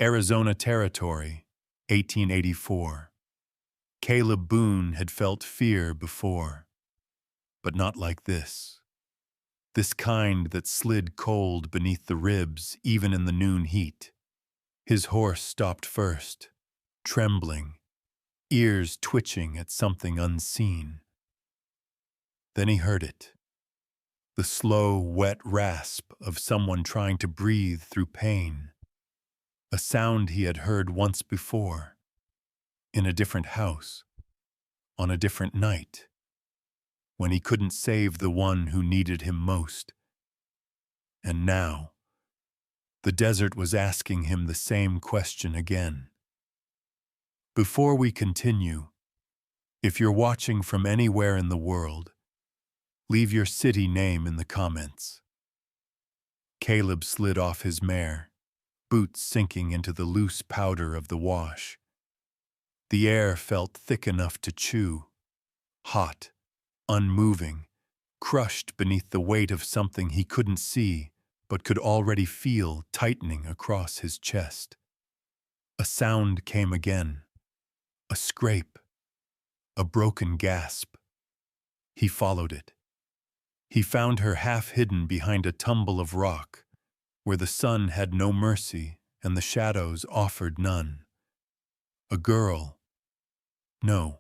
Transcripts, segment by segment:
Arizona Territory, 1884. Caleb Boone had felt fear before, but not like this. This kind that slid cold beneath the ribs even in the noon heat. His horse stopped first, trembling, ears twitching at something unseen. Then he heard it, the slow, wet rasp of someone trying to breathe through pain. A sound he had heard once before, in a different house, on a different night, when he couldn't save the one who needed him most. And now, the desert was asking him the same question again. Before we continue, if you're watching from anywhere in the world, leave your city name in the comments. Caleb slid off his mare, boots sinking into the loose powder of the wash. The air felt thick enough to chew, hot, unmoving, crushed beneath the weight of something he couldn't see but could already feel tightening across his chest. A sound came again, a scrape, a broken gasp. He followed it. He found her half hidden behind a tumble of rock, where the sun had no mercy and the shadows offered none. A girl. No,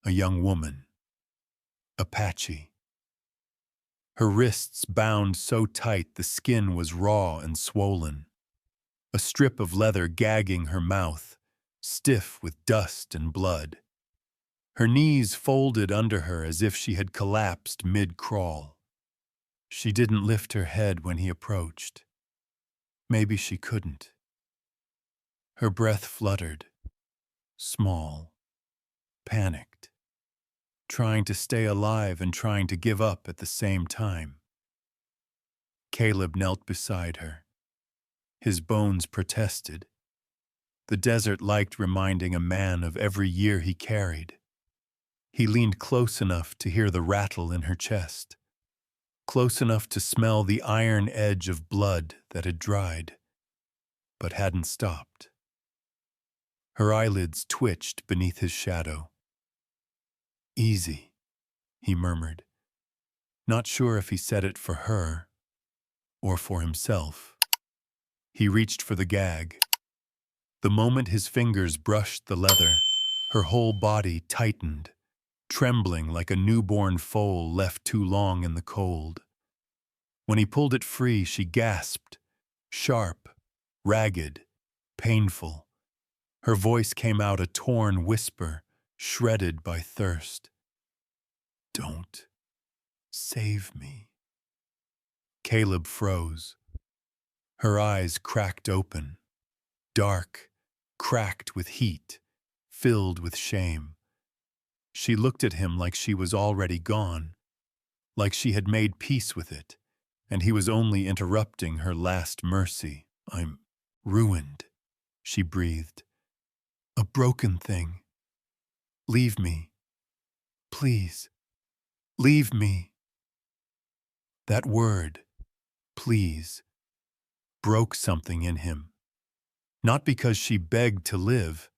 a young woman. Apache. Her wrists bound so tight the skin was raw and swollen. A strip of leather gagging her mouth, stiff with dust and blood. Her knees folded under her as if she had collapsed mid-crawl. She didn't lift her head when he approached. Maybe she couldn't. Her breath fluttered, small, panicked, trying to stay alive and trying to give up at the same time. Caleb knelt beside her. His bones protested. The desert liked reminding a man of every year he carried. He leaned close enough to hear the rattle in her chest, close enough to smell the iron edge of blood that had dried, but hadn't stopped. Her eyelids twitched beneath his shadow. "Easy," he murmured, not sure if he said it for her or for himself. He reached for the gag. The moment his fingers brushed the leather, her whole body tightened, trembling like a newborn foal left too long in the cold. When he pulled it free, she gasped, sharp, ragged, painful. Her voice came out a torn whisper, shredded by thirst. "Don't save me." Caleb froze. Her eyes cracked open, dark, cracked with heat, filled with shame. She looked at him like she was already gone, like she had made peace with it, and he was only interrupting her last mercy. "I'm ruined," she breathed. "A broken thing. Leave me. Please. Leave me." That word, please, broke something in him. Not because she begged to live,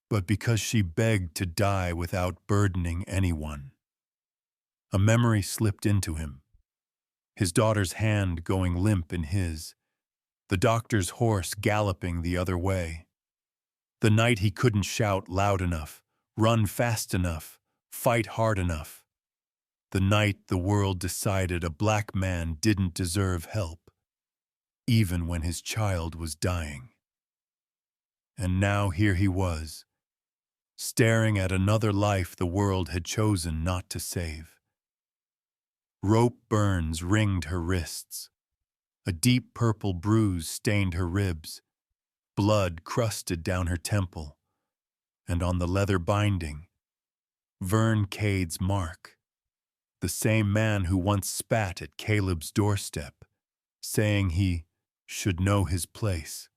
but because she begged to die without burdening anyone. A memory slipped into him, his daughter's hand going limp in his, the doctor's horse galloping the other way. The night he couldn't shout loud enough, run fast enough, fight hard enough. The night the world decided a black man didn't deserve help, even when his child was dying. And now here he was, staring at another life the world had chosen not to save. Rope burns ringed her wrists. A deep purple bruise stained her ribs. Blood crusted down her temple. And on the leather binding, Vern Cade's mark, the same man who once spat at Caleb's doorstep, saying he should know his place.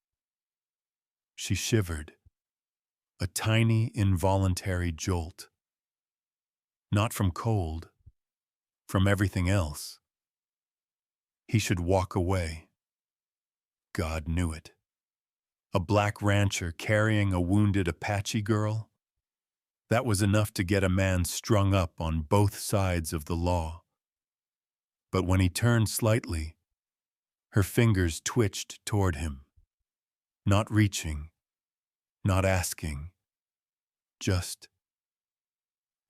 She shivered, a tiny, involuntary jolt. Not from cold, from everything else. He should walk away. God knew it. A black rancher carrying a wounded Apache girl? That was enough to get a man strung up on both sides of the law. But when he turned slightly, her fingers twitched toward him, not reaching, not asking, just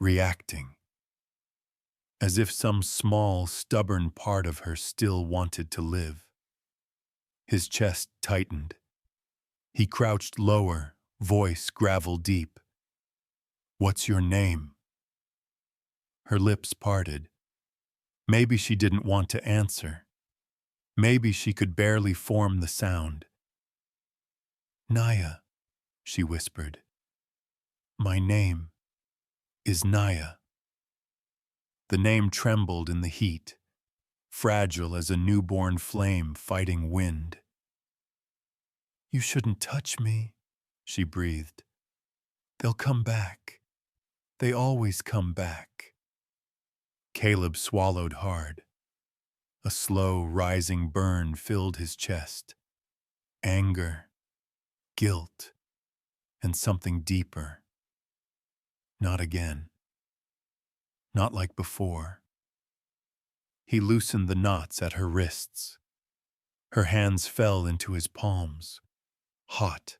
reacting, as if some small, stubborn part of her still wanted to live. His chest tightened. He crouched lower, voice gravel deep. "What's your name?" Her lips parted. Maybe she didn't want to answer. Maybe she could barely form the sound. "Naya," she whispered. "My name is Naya." The name trembled in the heat, fragile as a newborn flame fighting wind. "You shouldn't touch me," she breathed. "They'll come back. They always come back." Caleb swallowed hard. A slow, rising burn filled his chest. Anger, guilt, and something deeper. Not again. Not like before. He loosened the knots at her wrists. Her hands fell into his palms, hot,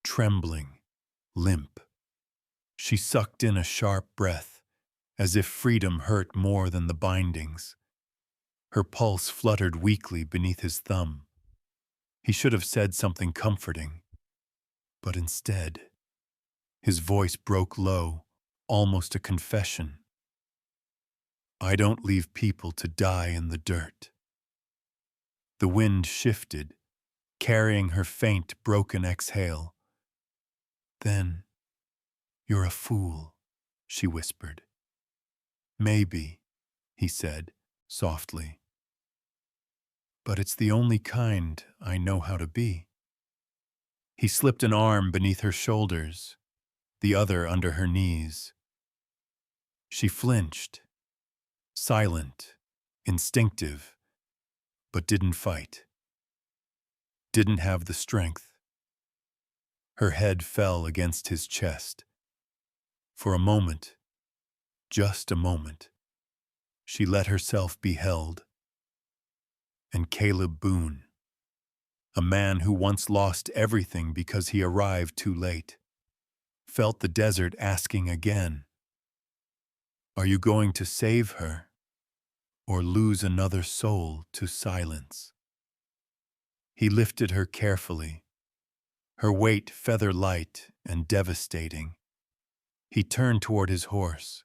trembling, limp. She sucked in a sharp breath, as if freedom hurt more than the bindings. Her pulse fluttered weakly beneath his thumb. He should have said something comforting, but instead, his voice broke low, almost a confession. "I don't leave people to die in the dirt." The wind shifted, carrying her faint, broken exhale. "Then, you're a fool," she whispered. "Maybe," he said, softly. "But it's the only kind I know how to be." He slipped an arm beneath her shoulders, the other under her knees. She flinched, silent, instinctive, but didn't fight. Didn't have the strength. Her head fell against his chest. For a moment, just a moment, she let herself be held. And Caleb Boone, a man who once lost everything because he arrived too late, felt the desert asking again, "Are you going to save her, or lose another soul to silence?" He lifted her carefully, her weight feather-light and devastating. He turned toward his horse,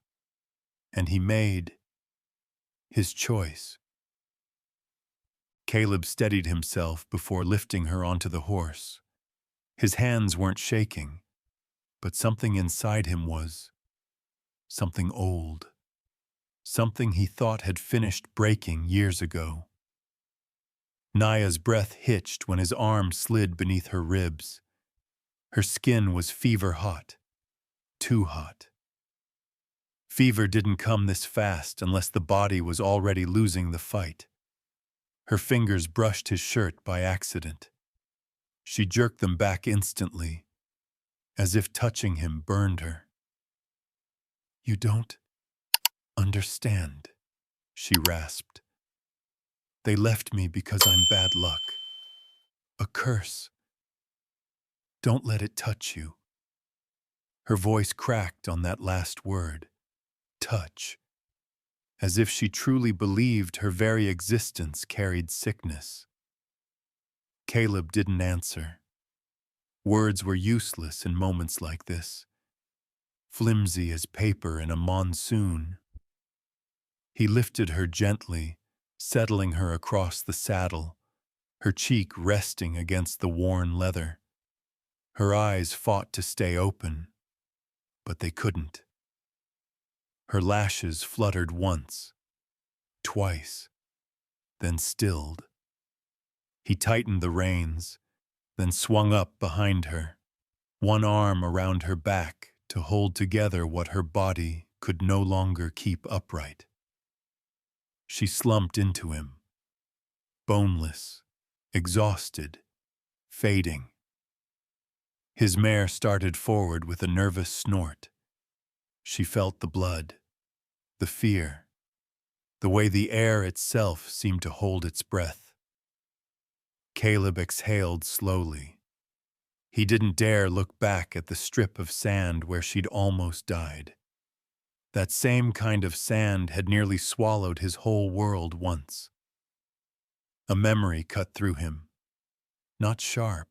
and he made his choice. Caleb steadied himself before lifting her onto the horse. His hands weren't shaking, but something inside him was. Something old. Something he thought had finished breaking years ago. Naya's breath hitched when his arm slid beneath her ribs. Her skin was fever hot. Too hot. Fever didn't come this fast unless the body was already losing the fight. Her fingers brushed his shirt by accident. She jerked them back instantly, as if touching him burned her. "You don't understand," she rasped. "They left me because I'm bad luck. A curse. Don't let it touch you." Her voice cracked on that last word, touch, as if she truly believed her very existence carried sickness. Caleb didn't answer. Words were useless in moments like this, flimsy as paper in a monsoon. He lifted her gently, settling her across the saddle, her cheek resting against the worn leather. Her eyes fought to stay open, but they couldn't. Her lashes fluttered once, twice, then stilled. He tightened the reins, then swung up behind her, one arm around her back to hold together what her body could no longer keep upright. She slumped into him, boneless, exhausted, fading. His mare started forward with a nervous snort. She felt the blood, the fear, the way the air itself seemed to hold its breath. Caleb exhaled slowly. He didn't dare look back at the strip of sand where she'd almost died. That same kind of sand had nearly swallowed his whole world once. A memory cut through him, not sharp,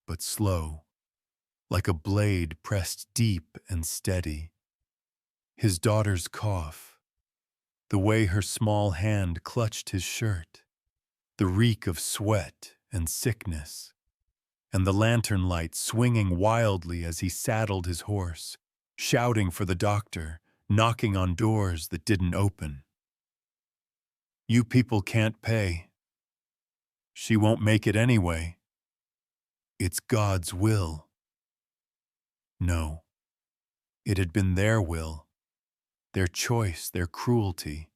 but slow, like a blade pressed deep and steady. His daughter's cough, the way her small hand clutched his shirt, the reek of sweat and sickness, and the lantern light swinging wildly as he saddled his horse, shouting for the doctor, knocking on doors that didn't open. You people can't pay. She won't make it anyway. It's God's will. No, it had been their will, their choice, their cruelty.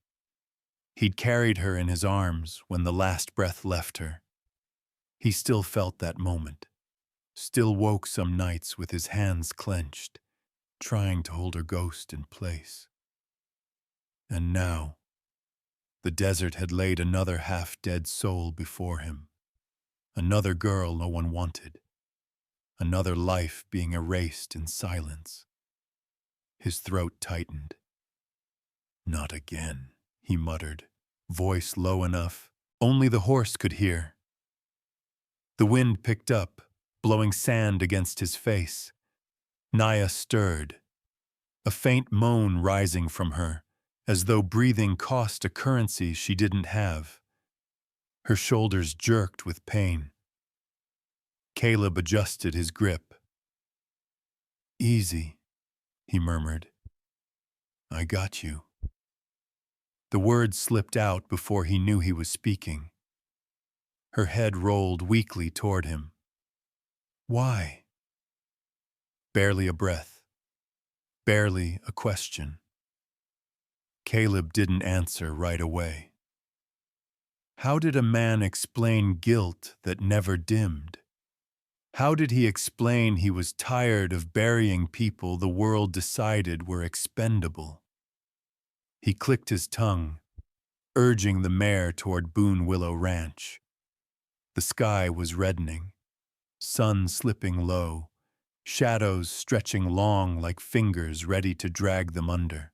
He'd carried her in his arms when the last breath left her. He still felt that moment, still woke some nights with his hands clenched, trying to hold her ghost in place. And now, the desert had laid another half-dead soul before him, another girl no one wanted, another life being erased in silence. His throat tightened. Not again, he muttered, voice low enough only the horse could hear. The wind picked up, blowing sand against his face. Naya stirred, a faint moan rising from her, as though breathing cost a currency she didn't have. Her shoulders jerked with pain. Caleb adjusted his grip. Easy, he murmured. I got you. The words slipped out before he knew he was speaking. Her head rolled weakly toward him. Why? Barely a breath. Barely a question. Caleb didn't answer right away. How did a man explain guilt that never dimmed? How did he explain he was tired of burying people the world decided were expendable? He clicked his tongue, urging the mare toward Boone Willow Ranch. The sky was reddening, sun slipping low, shadows stretching long like fingers ready to drag them under.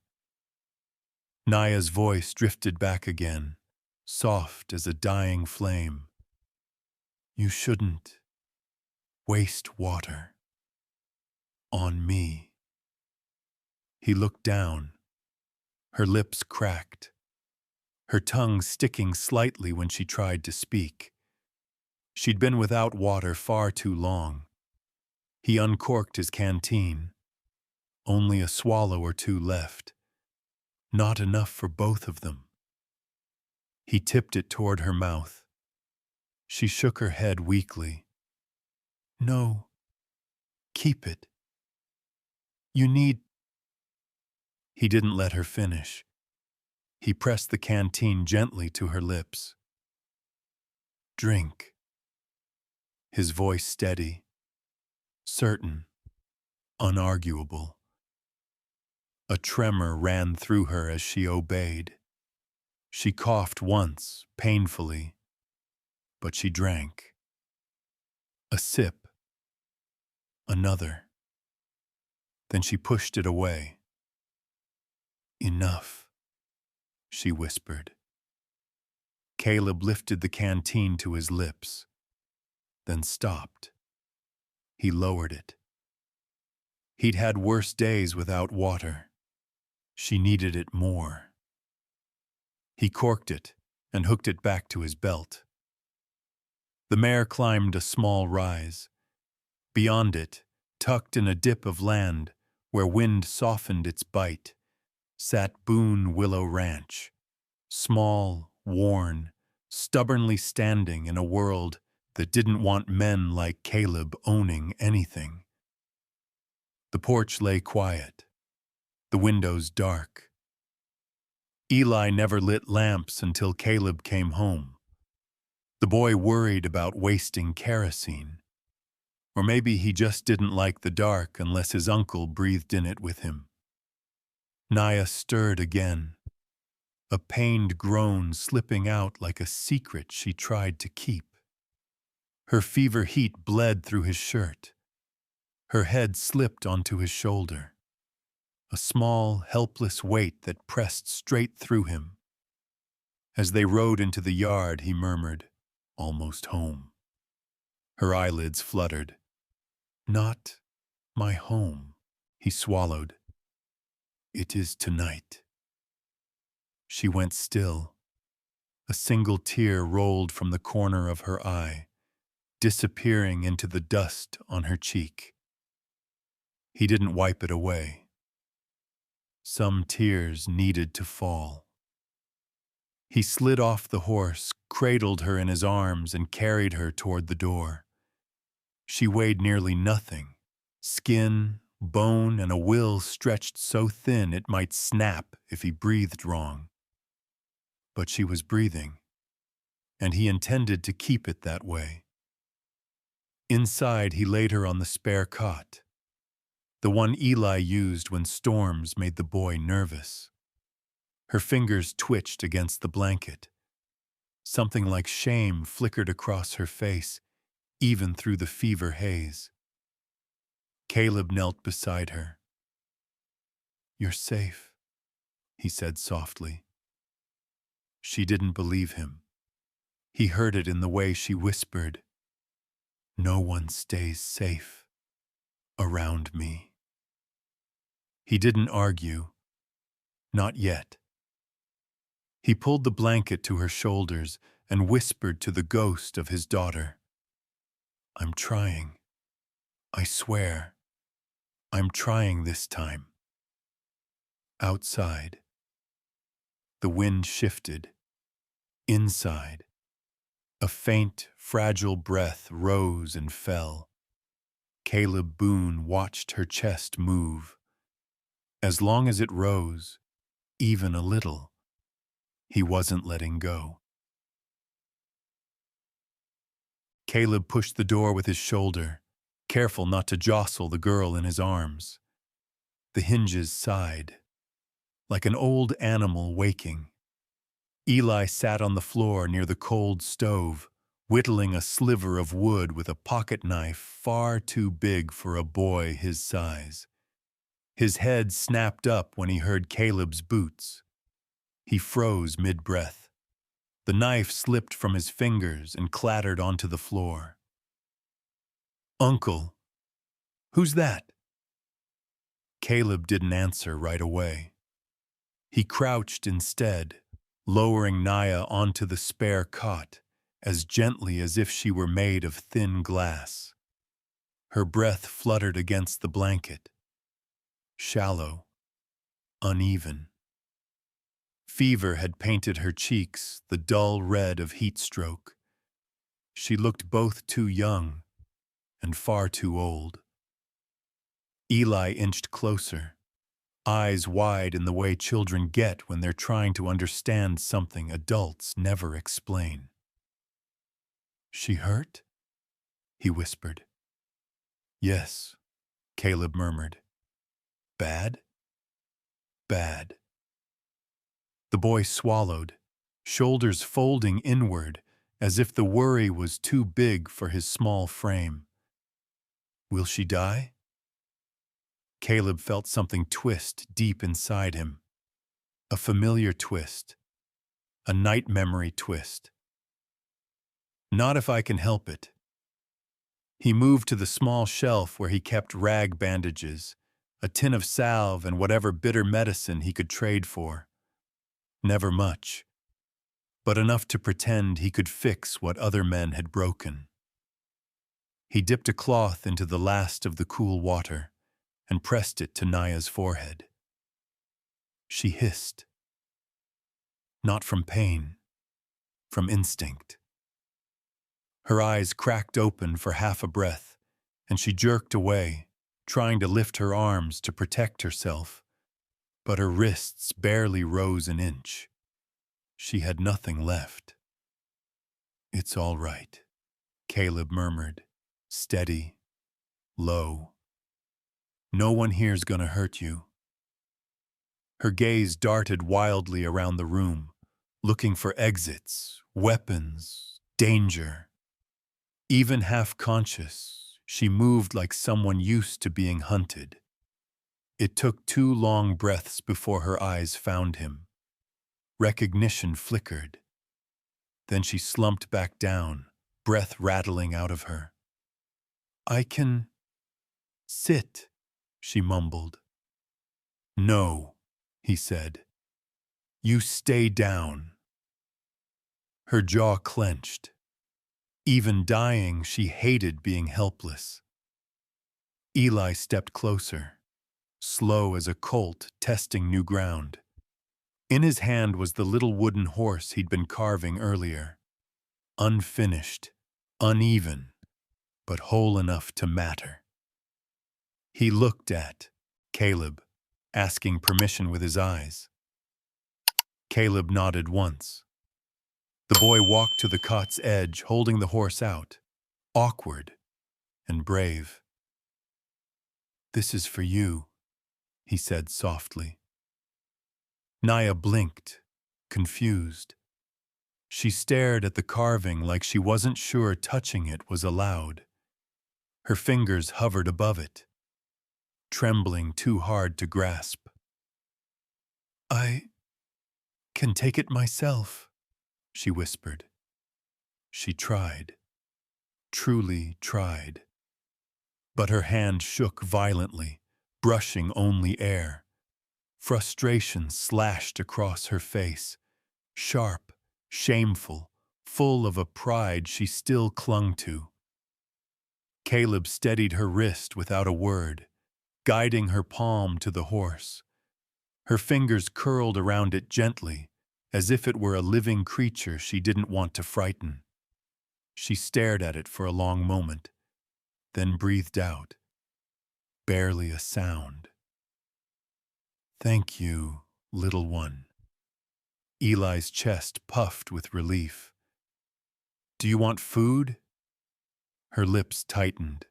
Naya's voice drifted back again, soft as a dying flame. You shouldn't waste water on me. He looked down, her lips cracked, her tongue sticking slightly when she tried to speak. She'd been without water far too long. He uncorked his canteen. Only a swallow or two left. Not enough for both of them. He tipped it toward her mouth. She shook her head weakly. No, keep it. You need... He didn't let her finish. He pressed the canteen gently to her lips. Drink. His voice steady, certain, unarguable. A tremor ran through her as she obeyed. She coughed once, painfully, but she drank. A sip. Another. Then she pushed it away. Enough, she whispered. Caleb lifted the canteen to his lips, then stopped. He lowered it. He'd had worse days without water. She needed it more. He corked it and hooked it back to his belt. The mare climbed a small rise. Beyond it, tucked in a dip of land where wind softened its bite, sat Boone Willow Ranch, small, worn, stubbornly standing in a world that didn't want men like Caleb owning anything. The porch lay quiet, the windows dark. Eli never lit lamps until Caleb came home. The boy worried about wasting kerosene. Or maybe he just didn't like the dark unless his uncle breathed in it with him. Naya stirred again, a pained groan slipping out like a secret she tried to keep. Her fever heat bled through his shirt. Her head slipped onto his shoulder, a small, helpless weight that pressed straight through him. As they rode into the yard, he murmured, "Almost home." Her eyelids fluttered. "Not my home," he swallowed. "It is tonight." She went still. A single tear rolled from the corner of her eye, disappearing into the dust on her cheek. He didn't wipe it away. Some tears needed to fall. He slid off the horse, cradled her in his arms, and carried her toward the door. She weighed nearly nothing. Skin, bone, and a will stretched so thin it might snap if he breathed wrong. But she was breathing, and he intended to keep it that way. Inside, he laid her on the spare cot, the one Eli used when storms made the boy nervous. Her fingers twitched against the blanket. Something like shame flickered across her face, even through the fever haze. Caleb knelt beside her. "You're safe," he said softly. She didn't believe him. He heard it in the way she whispered, "No one stays safe around me." He didn't argue. Not yet. He pulled the blanket to her shoulders and whispered to the ghost of his daughter, "I'm trying. I swear. I'm trying this time." Outside, the wind shifted. Inside, a faint, fragile breath rose and fell. Caleb Boone watched her chest move. As long as it rose, even a little, he wasn't letting go. Caleb pushed the door with his shoulder, careful not to jostle the girl in his arms. The hinges sighed, like an old animal waking. Eli sat on the floor near the cold stove, whittling a sliver of wood with a pocket knife far too big for a boy his size. His head snapped up when he heard Caleb's boots. He froze mid-breath. The knife slipped from his fingers and clattered onto the floor. "Uncle, who's that?" Caleb didn't answer right away. He crouched instead, lowering Naya onto the spare cot, as gently as if she were made of thin glass. Her breath fluttered against the blanket. Shallow, uneven. Fever had painted her cheeks the dull red of heat stroke. She looked both too young and far too old. Eli inched closer, eyes wide in the way children get when they're trying to understand something adults never explain. "She hurt?" he whispered. "Yes," Caleb murmured. "Bad?" "Bad." The boy swallowed, shoulders folding inward, as if the worry was too big for his small frame. "Will she die?" Caleb felt something twist deep inside him. A familiar twist. A night memory twist. "Not if I can help it." He moved to the small shelf where he kept rag bandages, a tin of salve, and whatever bitter medicine he could trade for. Never much, but enough to pretend he could fix what other men had broken. He dipped a cloth into the last of the cool water and pressed it to Naya's forehead. She hissed. Not from pain, from instinct. Her eyes cracked open for half a breath, and she jerked away, trying to lift her arms to protect herself. But her wrists barely rose an inch. She had nothing left. "It's all right," Caleb murmured, steady, low. No one here's gonna hurt you. Her gaze darted wildly around the room, looking for exits, weapons, danger. Even half-conscious, she moved like someone used to being hunted. It took 2 long breaths before her eyes found him. Recognition flickered. Then she slumped back down, breath rattling out of her. "I can sit," she mumbled. "No," he said. "You stay down." Her jaw clenched. Even dying, she hated being helpless. Eli stepped closer, slow as a colt testing new ground. In his hand was the little wooden horse he'd been carving earlier. Unfinished, uneven, but whole enough to matter. He looked at Caleb, asking permission with his eyes. Caleb nodded once. The boy walked to the cot's edge, holding the horse out, awkward and brave. "This is for you," he said softly. Naya blinked, confused. She stared at the carving like she wasn't sure touching it was allowed. Her fingers hovered above it, trembling too hard to grasp. "I can take it myself," she whispered. She tried, truly tried. But her hand shook violently, brushing only air. Frustration slashed across her face, sharp, shameful, full of a pride she still clung to. Caleb steadied her wrist without a word, guiding her palm to the horse. Her fingers curled around it gently, as if it were a living creature she didn't want to frighten. She stared at it for a long moment, then breathed out. Barely a sound. "Thank you, little one." Eli's chest puffed with relief. "Do you want food?" Her lips tightened.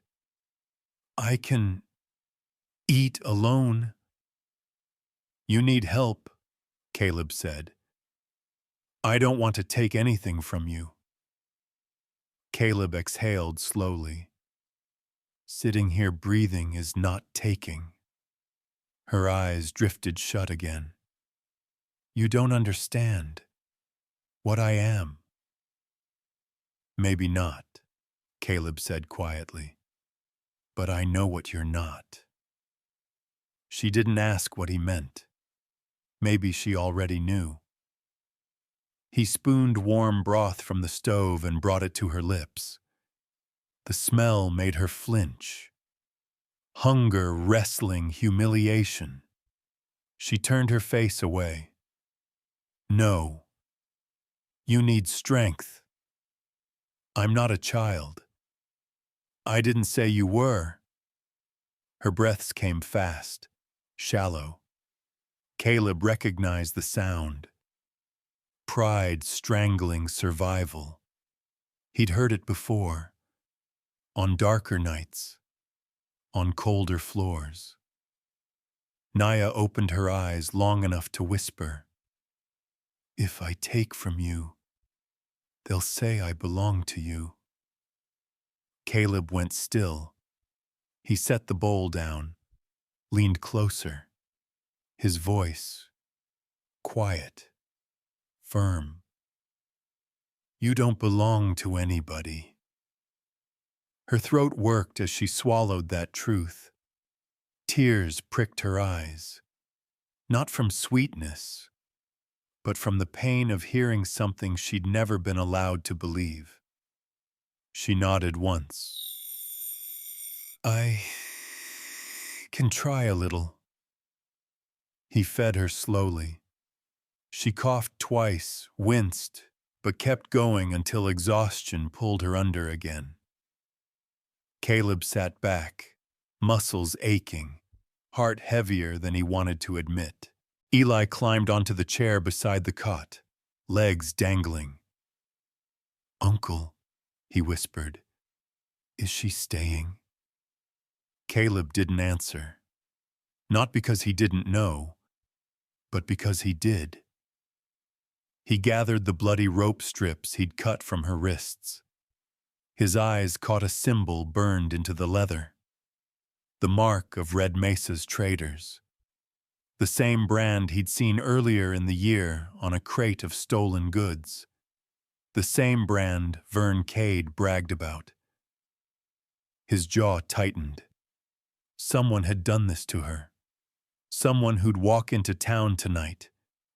"I can eat alone." "You need help," Caleb said. "I don't want to take anything from you." Caleb exhaled slowly. Sitting here breathing is not taking. Her eyes drifted shut again. "You don't understand what I am." "Maybe not," Caleb said quietly. "But I know what you're not." She didn't ask what he meant. Maybe she already knew. He spooned warm broth from the stove and brought it to her lips. The smell made her flinch. Hunger, wrestling, humiliation. She turned her face away. "No. You need strength. I'm not a child." "I didn't say you were." Her breaths came fast, shallow. Caleb recognized the sound. Pride strangling survival. He'd heard it before. On darker nights. On colder floors. Naya opened her eyes long enough to whisper, "If I take from you, they'll say I belong to you." Caleb went still. He set the bowl down, leaned closer. His voice, quiet, firm. "You don't belong to anybody." Her throat worked as she swallowed that truth. Tears pricked her eyes, not from sweetness, but from the pain of hearing something she'd never been allowed to believe. She nodded once. "I can try a little." He fed her slowly. She coughed twice, winced, but kept going until exhaustion pulled her under again. Caleb sat back, muscles aching, heart heavier than he wanted to admit. Eli climbed onto the chair beside the cot, legs dangling. "Uncle," he whispered, "is she staying?" Caleb didn't answer, not because he didn't know, but because he did. He gathered the bloody rope strips he'd cut from her wrists. His eyes caught a symbol burned into the leather, the mark of Red Mesa's traders, the same brand he'd seen earlier in the year on a crate of stolen goods, the same brand Vern Cade bragged about. His jaw tightened. Someone had done this to her. Someone who'd walk into town tonight,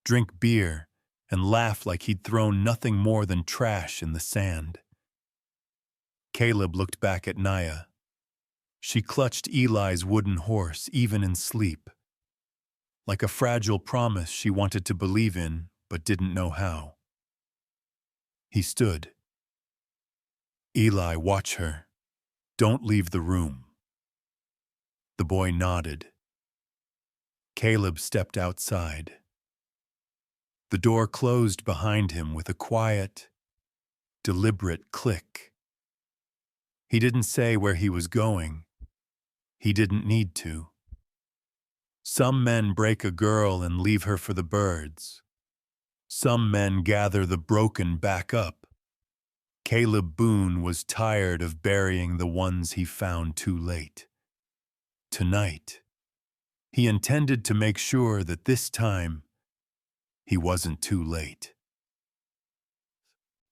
drink beer, and laugh like he'd thrown nothing more than trash in the sand. Caleb looked back at Naya. She clutched Eli's wooden horse even in sleep, like a fragile promise she wanted to believe in but didn't know how. He stood. "Eli, watch her. Don't leave the room." The boy nodded. Caleb stepped outside. The door closed behind him with a quiet, deliberate click. He didn't say where he was going. He didn't need to. Some men break a girl and leave her for the birds. Some men gather the broken back up. Caleb Boone was tired of burying the ones he found too late. Tonight, he intended to make sure that this time, he wasn't too late.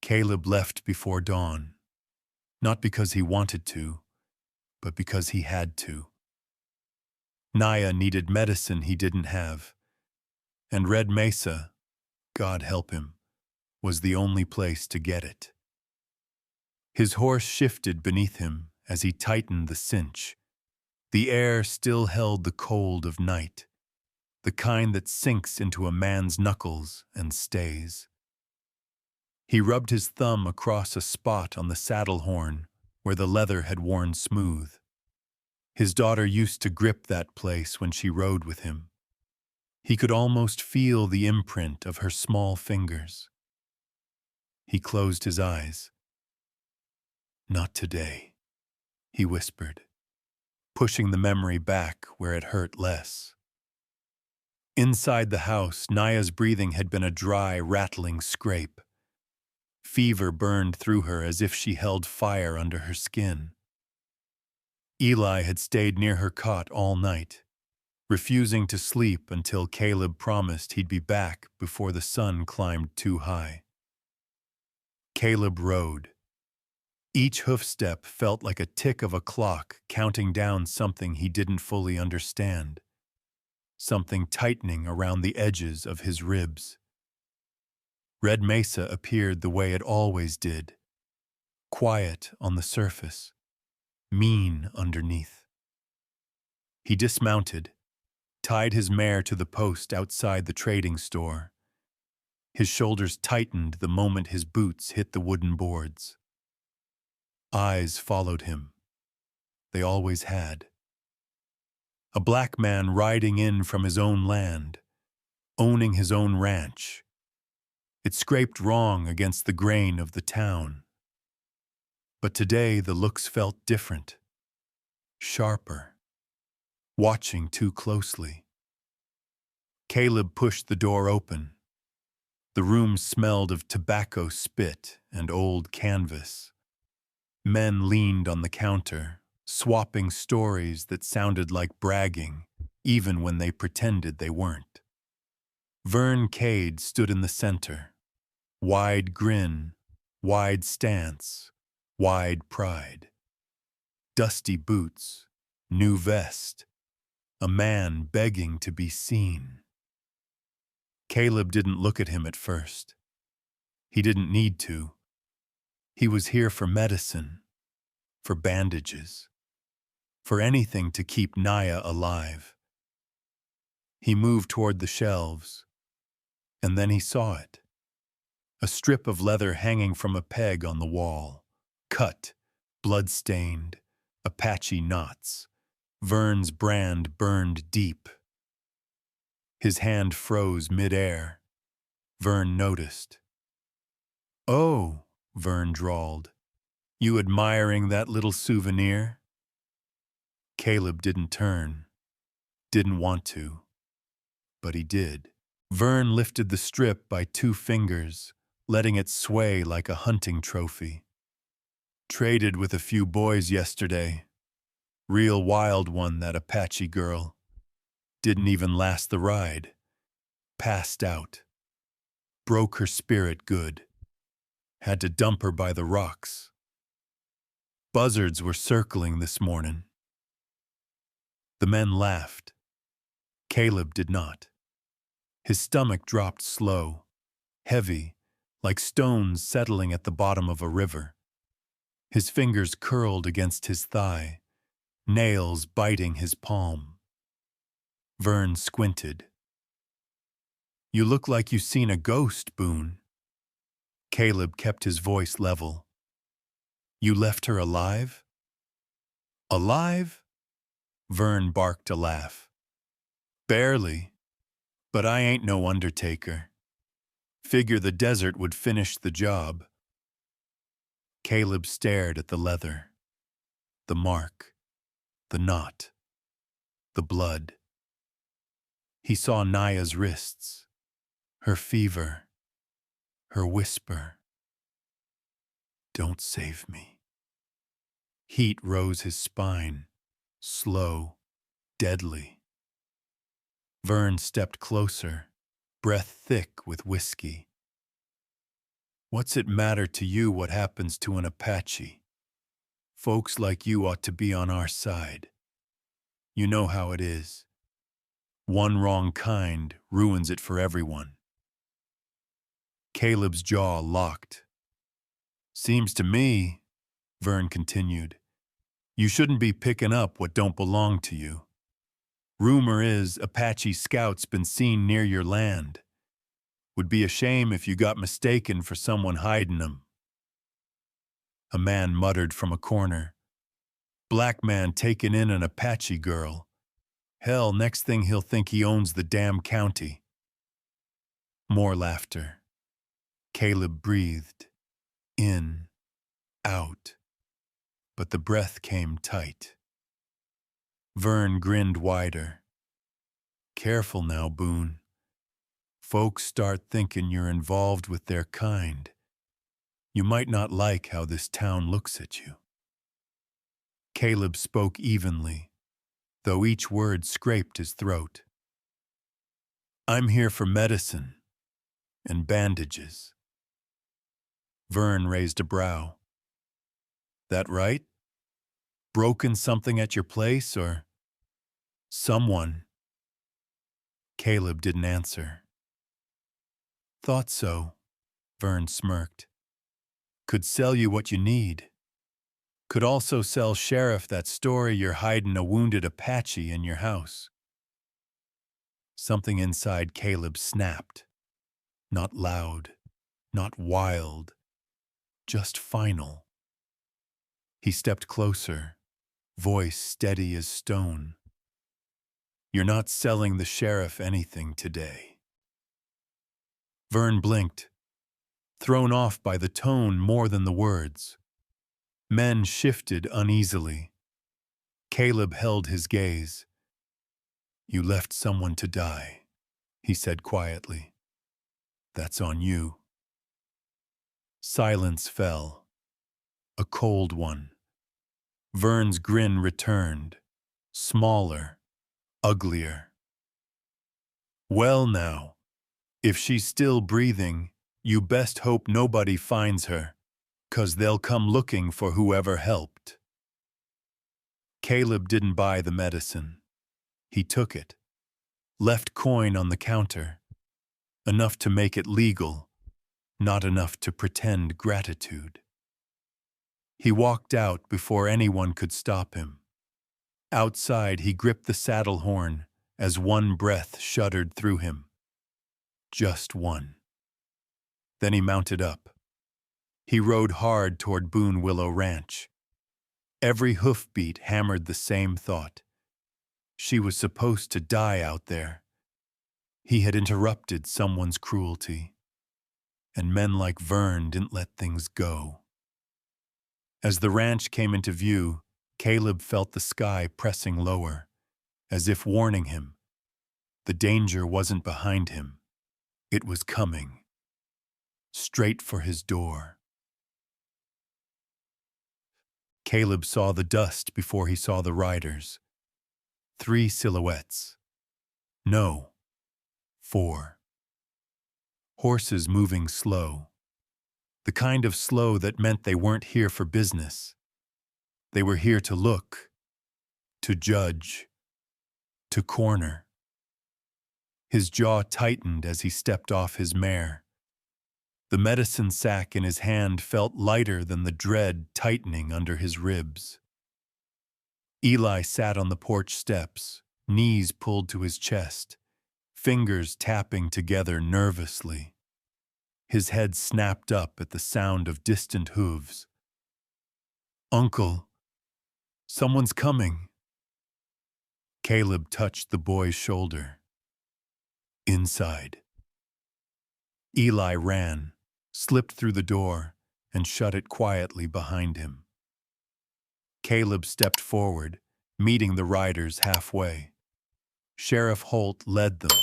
Caleb left before dawn, not because he wanted to, but because he had to. Naya needed medicine he didn't have, and Red Mesa, God help him, was the only place to get it. His horse shifted beneath him as he tightened the cinch. The air still held the cold of night, the kind that sinks into a man's knuckles and stays. He rubbed his thumb across a spot on the saddle horn where the leather had worn smooth. His daughter used to grip that place when she rode with him. He could almost feel the imprint of her small fingers. He closed his eyes. "Not today," he whispered, pushing the memory back where it hurt less. Inside the house, Naya's breathing had been a dry, rattling scrape. Fever burned through her as if she held fire under her skin. Eli had stayed near her cot all night, refusing to sleep until Caleb promised he'd be back before the sun climbed too high. Caleb rode. Each hoofstep felt like a tick of a clock counting down something he didn't fully understand, something tightening around the edges of his ribs. Red Mesa appeared the way it always did, quiet on the surface, mean underneath. He dismounted, tied his mare to the post outside the trading store. His shoulders tightened the moment his boots hit the wooden boards. Eyes followed him. They always had. A black man riding in from his own land, owning his own ranch. It scraped wrong against the grain of the town. But today the looks felt different, sharper, watching too closely. Caleb pushed the door open. The room smelled of tobacco spit and old canvas. Men leaned on the counter, swapping stories that sounded like bragging, even when they pretended they weren't. Vern Cade stood in the center. Wide grin, wide stance, wide pride. Dusty boots, new vest, a man begging to be seen. Caleb didn't look at him at first. He didn't need to. He was here for medicine, for bandages, for anything to keep Naya alive. He moved toward the shelves, and then he saw it. A strip of leather hanging from a peg on the wall, cut, blood-stained, Apache knots. Vern's brand burned deep. His hand froze mid-air. Vern noticed. "Oh," Vern drawled, "you admiring that little souvenir?" Caleb didn't turn, didn't want to, but he did. Vern lifted the strip by 2 fingers, letting it sway like a hunting trophy. Traded with a few boys yesterday. Real wild one, that Apache girl. Didn't even last the ride. Passed out. Broke her spirit good. Had to dump her by the rocks. Buzzards were circling this morning. The men laughed. Caleb did not. His stomach dropped slow, heavy, like stones settling at the bottom of a river. His fingers curled against his thigh, nails biting his palm. Vern squinted. "You look like you seen a ghost, Boone." Caleb kept his voice level. "You left her alive?" "Alive?" Vern barked a laugh. "Barely, but I ain't no undertaker. Figure the desert would finish the job." Caleb stared at the leather, the mark, the knot, the blood. He saw Naya's wrists, her fever, her whisper. "Don't save me." Heat rose his spine, slow, deadly. Vern stepped closer, breath thick with whiskey. "What's it matter to you what happens to an Apache? Folks like you ought to be on our side. You know how it is. One wrong kind ruins it for everyone." Caleb's jaw locked. "Seems to me," Vern continued, "you shouldn't be picking up what don't belong to you. Rumor is Apache scouts been seen near your land. Would be a shame if you got mistaken for someone hiding them." A man muttered from a corner, "Black man taking in an Apache girl. Hell, next thing he'll think he owns the damn county." More laughter. Caleb breathed, in, out, but the breath came tight. Vern grinned wider. "Careful now, Boone. Folks start thinking you're involved with their kind. You might not like how this town looks at you." Caleb spoke evenly, though each word scraped his throat. "I'm here for medicine and bandages." Vern raised a brow. "That right? Broken something at your place, or someone?" Caleb didn't answer. "Thought so," Vern smirked. "Could sell you what you need. Could also sell Sheriff that story you're hiding a wounded Apache in your house." Something inside Caleb snapped. Not loud, not wild, just final. He stepped closer, voice steady as stone. "You're not selling the Sheriff anything today." Vern blinked, thrown off by the tone more than the words. Men shifted uneasily. Caleb held his gaze. "You left someone to die," he said quietly. "That's on you." Silence fell, a cold one. Vern's grin returned, smaller, uglier. "Well now, if she's still breathing, you best hope nobody finds her, 'cause they'll come looking for whoever helped." Caleb didn't buy the medicine. He took it, left coin on the counter, enough to make it legal, not enough to pretend gratitude. He walked out before anyone could stop him. Outside, he gripped the saddle horn as one breath shuddered through him. Just one. Then he mounted up. He rode hard toward Boone Willow Ranch. Every hoofbeat hammered the same thought. She was supposed to die out there. He had interrupted someone's cruelty. And men like Vern didn't let things go. As the ranch came into view, Caleb felt the sky pressing lower, as if warning him. The danger wasn't behind him. It was coming. Straight for his door. Caleb saw the dust before he saw the riders. 3 silhouettes. No. 4. Horses moving slow. The kind of slow that meant they weren't here for business. They were here to look, to judge, to corner. His jaw tightened as he stepped off his mare. The medicine sack in his hand felt lighter than the dread tightening under his ribs. Eli sat on the porch steps, knees pulled to his chest, fingers tapping together nervously. His head snapped up at the sound of distant hooves. "Uncle, someone's coming." Caleb touched the boy's shoulder. Inside. Eli ran, slipped through the door, and shut it quietly behind him. Caleb stepped forward, meeting the riders halfway. Sheriff Holt led them,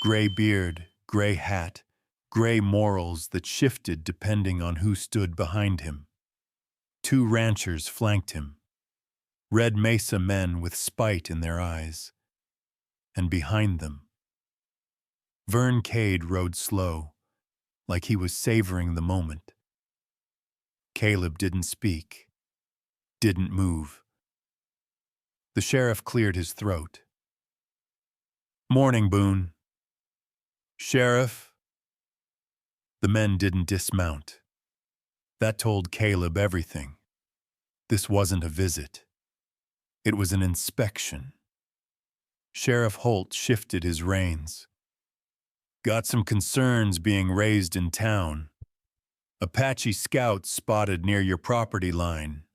gray beard, gray hat, gray morals that shifted depending on who stood behind him. 2 ranchers flanked him, Red Mesa men with spite in their eyes. And behind them, Vern Cade rode slow, like he was savoring the moment. Caleb didn't speak, didn't move. The sheriff cleared his throat. "Morning, Boone." "Sheriff." The men didn't dismount. That told Caleb everything. This wasn't a visit. It was an inspection. Sheriff Holt shifted his reins. "Got some concerns being raised in town. Apache scouts spotted near your property line.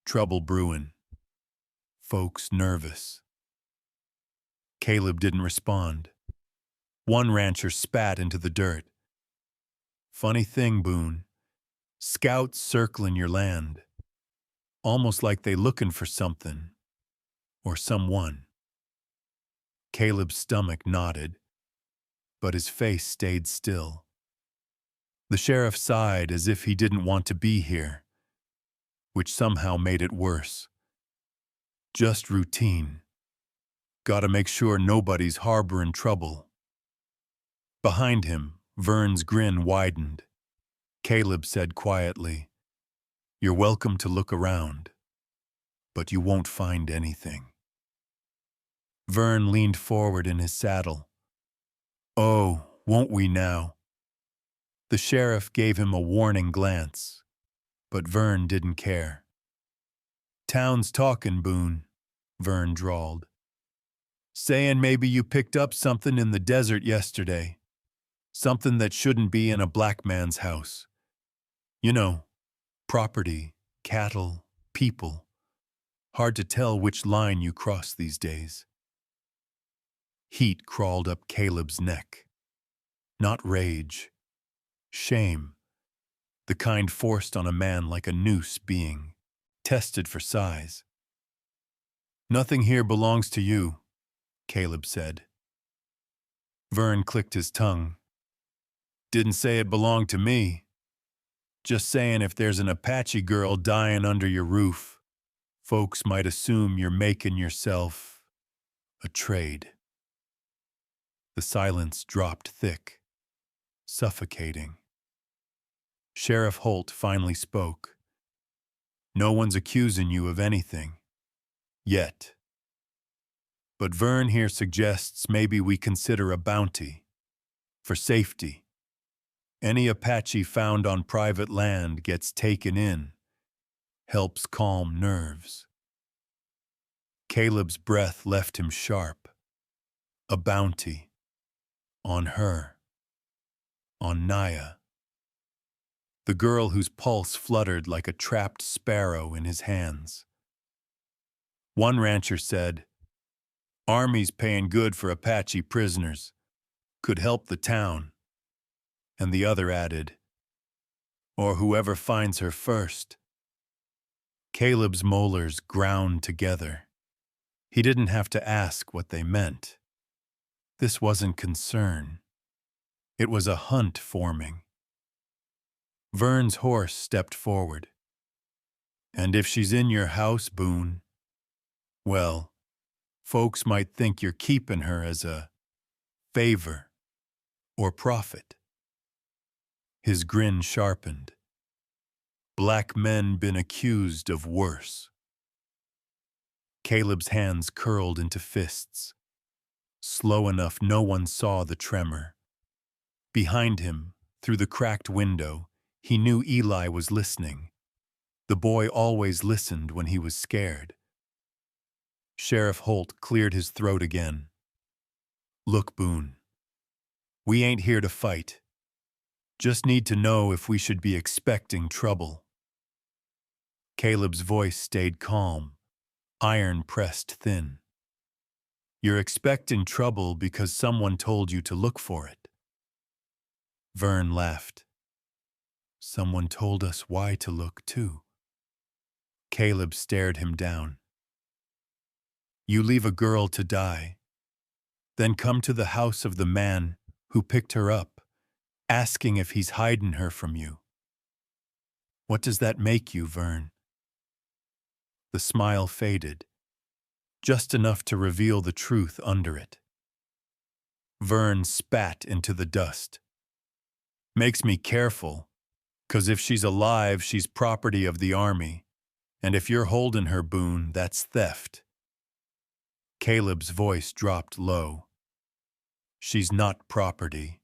Trouble brewing. Folks nervous." Caleb didn't respond. One rancher spat into the dirt. "Funny thing, Boone. Scouts circling your land. Almost like they looking for something. Or someone." Caleb's stomach knotted, but his face stayed still. The sheriff sighed as if he didn't want to be here, which somehow made it worse. Just routine. Gotta make sure nobody's harboring trouble. Behind him, Vern's grin widened. Caleb said quietly, "You're welcome to look around, but you won't find anything." Vern leaned forward in his saddle. "Oh, won't we now?" The sheriff gave him a warning glance, but Vern didn't care. "Town's talking, Boone," Vern drawled. "Saying maybe you picked up something in the desert yesterday. Something that shouldn't be in a black man's house. You know, property, cattle, people. Hard to tell which line you cross these days." Heat crawled up Caleb's neck. Not rage. Shame. The kind forced on a man like a noose being tested for size. "Nothing here belongs to you," Caleb said. Vern clicked his tongue. "Didn't say it belonged to me. Just saying if there's an Apache girl dying under your roof, folks might assume you're making yourself a trade." The silence dropped thick, suffocating. Sheriff Holt finally spoke. "No one's accusing you of anything. Yet. But Vern here suggests maybe we consider a bounty. For safety. Any Apache found on private land gets taken in. Helps calm nerves." Caleb's breath left him sharp. A bounty. On her. On Naya. The girl whose pulse fluttered like a trapped sparrow in his hands. One rancher said, "Army's paying good for Apache prisoners. Could help the town." And the other added, "Or whoever finds her first." Caleb's molars ground together. He didn't have to ask what they meant. This wasn't concern. It was a hunt forming. Vern's horse stepped forward. And if she's in your house, Boone, well, folks might think you're keeping her as a favor or profit. His grin sharpened. Black men been accused of worse. Caleb's hands curled into fists. Slow enough no one saw the tremor. Behind him, through the cracked window, he knew Eli was listening. The boy always listened when he was scared. Sheriff Holt cleared his throat again. Look, Boone, we ain't here to fight. Just need to know if we should be expecting trouble. Caleb's voice stayed calm, iron pressed thin. You're expecting trouble because someone told you to look for it. Vern laughed. Someone told us why to look, too. Caleb stared him down. You leave a girl to die, then come to the house of the man who picked her up, asking if he's hiding her from you. What does that make you, Vern? The smile faded, just enough to reveal the truth under it. Vern spat into the dust. Makes me careful, 'cause if she's alive, she's property of the army, and if you're holding her, Boone, that's theft. Caleb's voice dropped low. She's not property.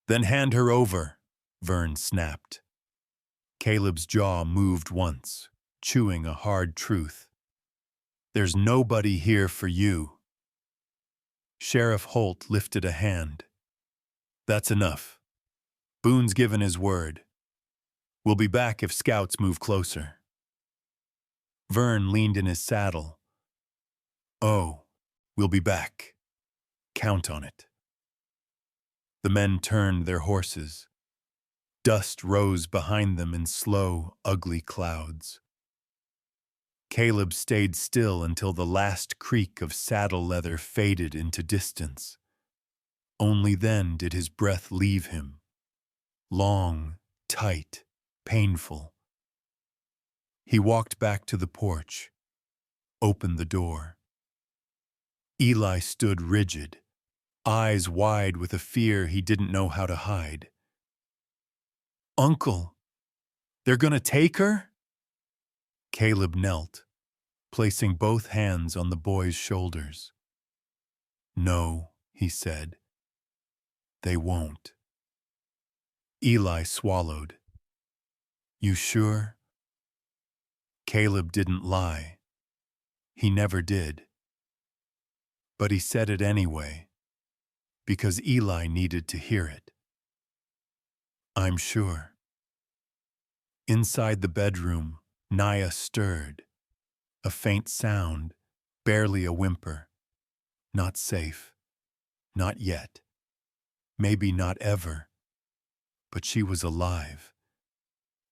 Then hand her over, Vern snapped. Caleb's jaw moved once, chewing a hard truth. There's nobody here for you. Sheriff Holt lifted a hand. That's enough. Boone's given his word. We'll be back if scouts move closer. Vern leaned in his saddle. Oh, we'll be back. Count on it. The men turned their horses. Dust rose behind them in slow, ugly clouds. Caleb stayed still until the last creak of saddle leather faded into distance. Only then did his breath leave him. Long, tight, painful. He walked back to the porch, opened the door. Eli stood rigid, eyes wide with a fear he didn't know how to hide. Uncle, they're gonna take her? Caleb knelt, placing both hands on the boy's shoulders. No, he said. They won't. Eli swallowed. You sure? Caleb didn't lie. He never did. But he said it anyway, because Eli needed to hear it. I'm sure. Inside the bedroom, Naya stirred. A faint sound, barely a whimper. Not safe. Not yet. Maybe not ever. But she was alive.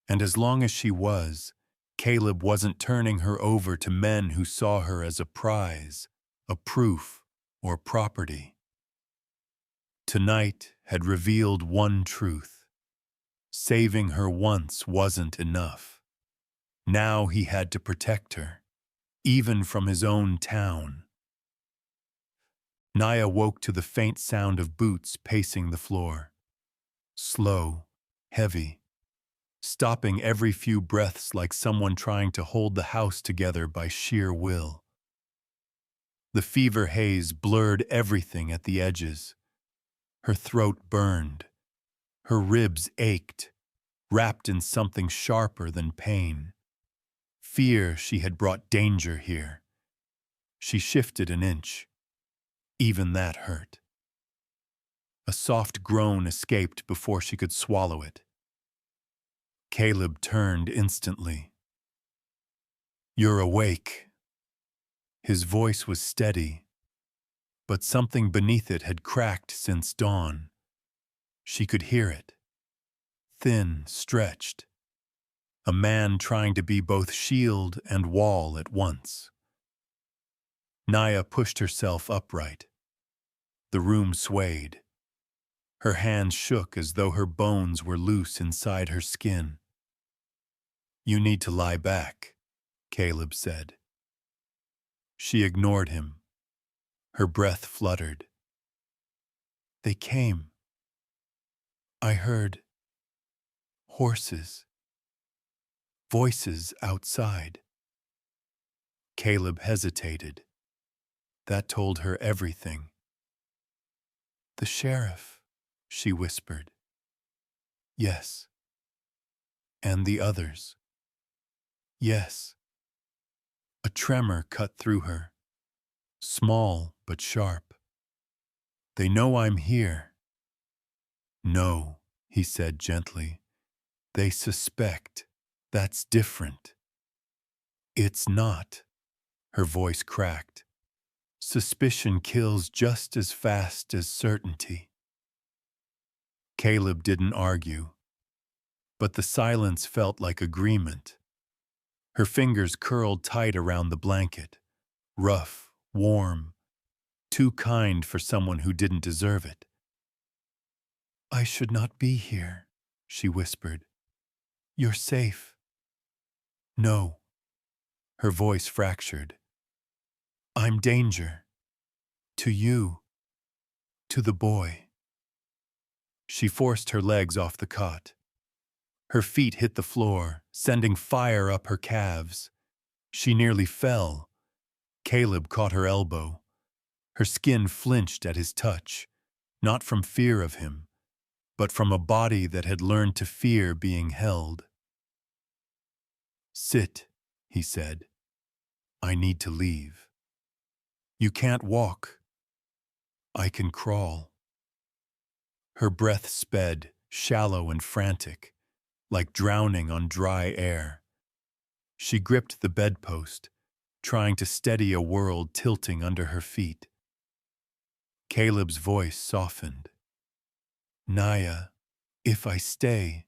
And as long as she was, Caleb wasn't turning her over to men who saw her as a prize, a proof, or property. Tonight had revealed one truth. Saving her once wasn't enough. Now he had to protect her, even from his own town. Naya woke to the faint sound of boots pacing the floor. Slow, heavy, stopping every few breaths like someone trying to hold the house together by sheer will. The fever haze blurred everything at the edges. Her throat burned. Her ribs ached, wrapped in something sharper than pain. Fear she had brought danger here. She shifted an inch. Even that hurt. A soft groan escaped before she could swallow it. Caleb turned instantly. You're awake. His voice was steady, but something beneath it had cracked since dawn. She could hear it. Thin, stretched. a man trying to be both shield and wall at once. Naya pushed herself upright. The room swayed. Her hands shook as though her bones were loose inside her skin. "You need to lie back," Caleb said. She ignored him. Her breath fluttered. "They came. I heard horses, voices outside." Caleb hesitated. That told her everything. "The sheriff," she whispered. "Yes." "And the others." "Yes." A tremor cut through her, small but sharp. "They know I'm here." "No," he said gently. "They suspect. That's different." "It's not." Her voice cracked. "Suspicion kills just as fast as certainty." Caleb didn't argue, but the silence felt like agreement. Her fingers curled tight around the blanket, rough, warm, too kind for someone who didn't deserve it. "I should not be here," she whispered. "You're safe." "No." Her voice fractured. "I'm danger. To you. To the boy." She forced her legs off the cot. Her feet hit the floor, sending fire up her calves. She nearly fell. Caleb caught her elbow. Her skin flinched at his touch, not from fear of him, but from a body that had learned to fear being held. "Sit," he said. "I need to leave." "You can't walk." "I can crawl." Her breath sped, shallow and frantic, like drowning on dry air. She gripped the bedpost, trying to steady a world tilting under her feet. Caleb's voice softened. "Naya, if I stay,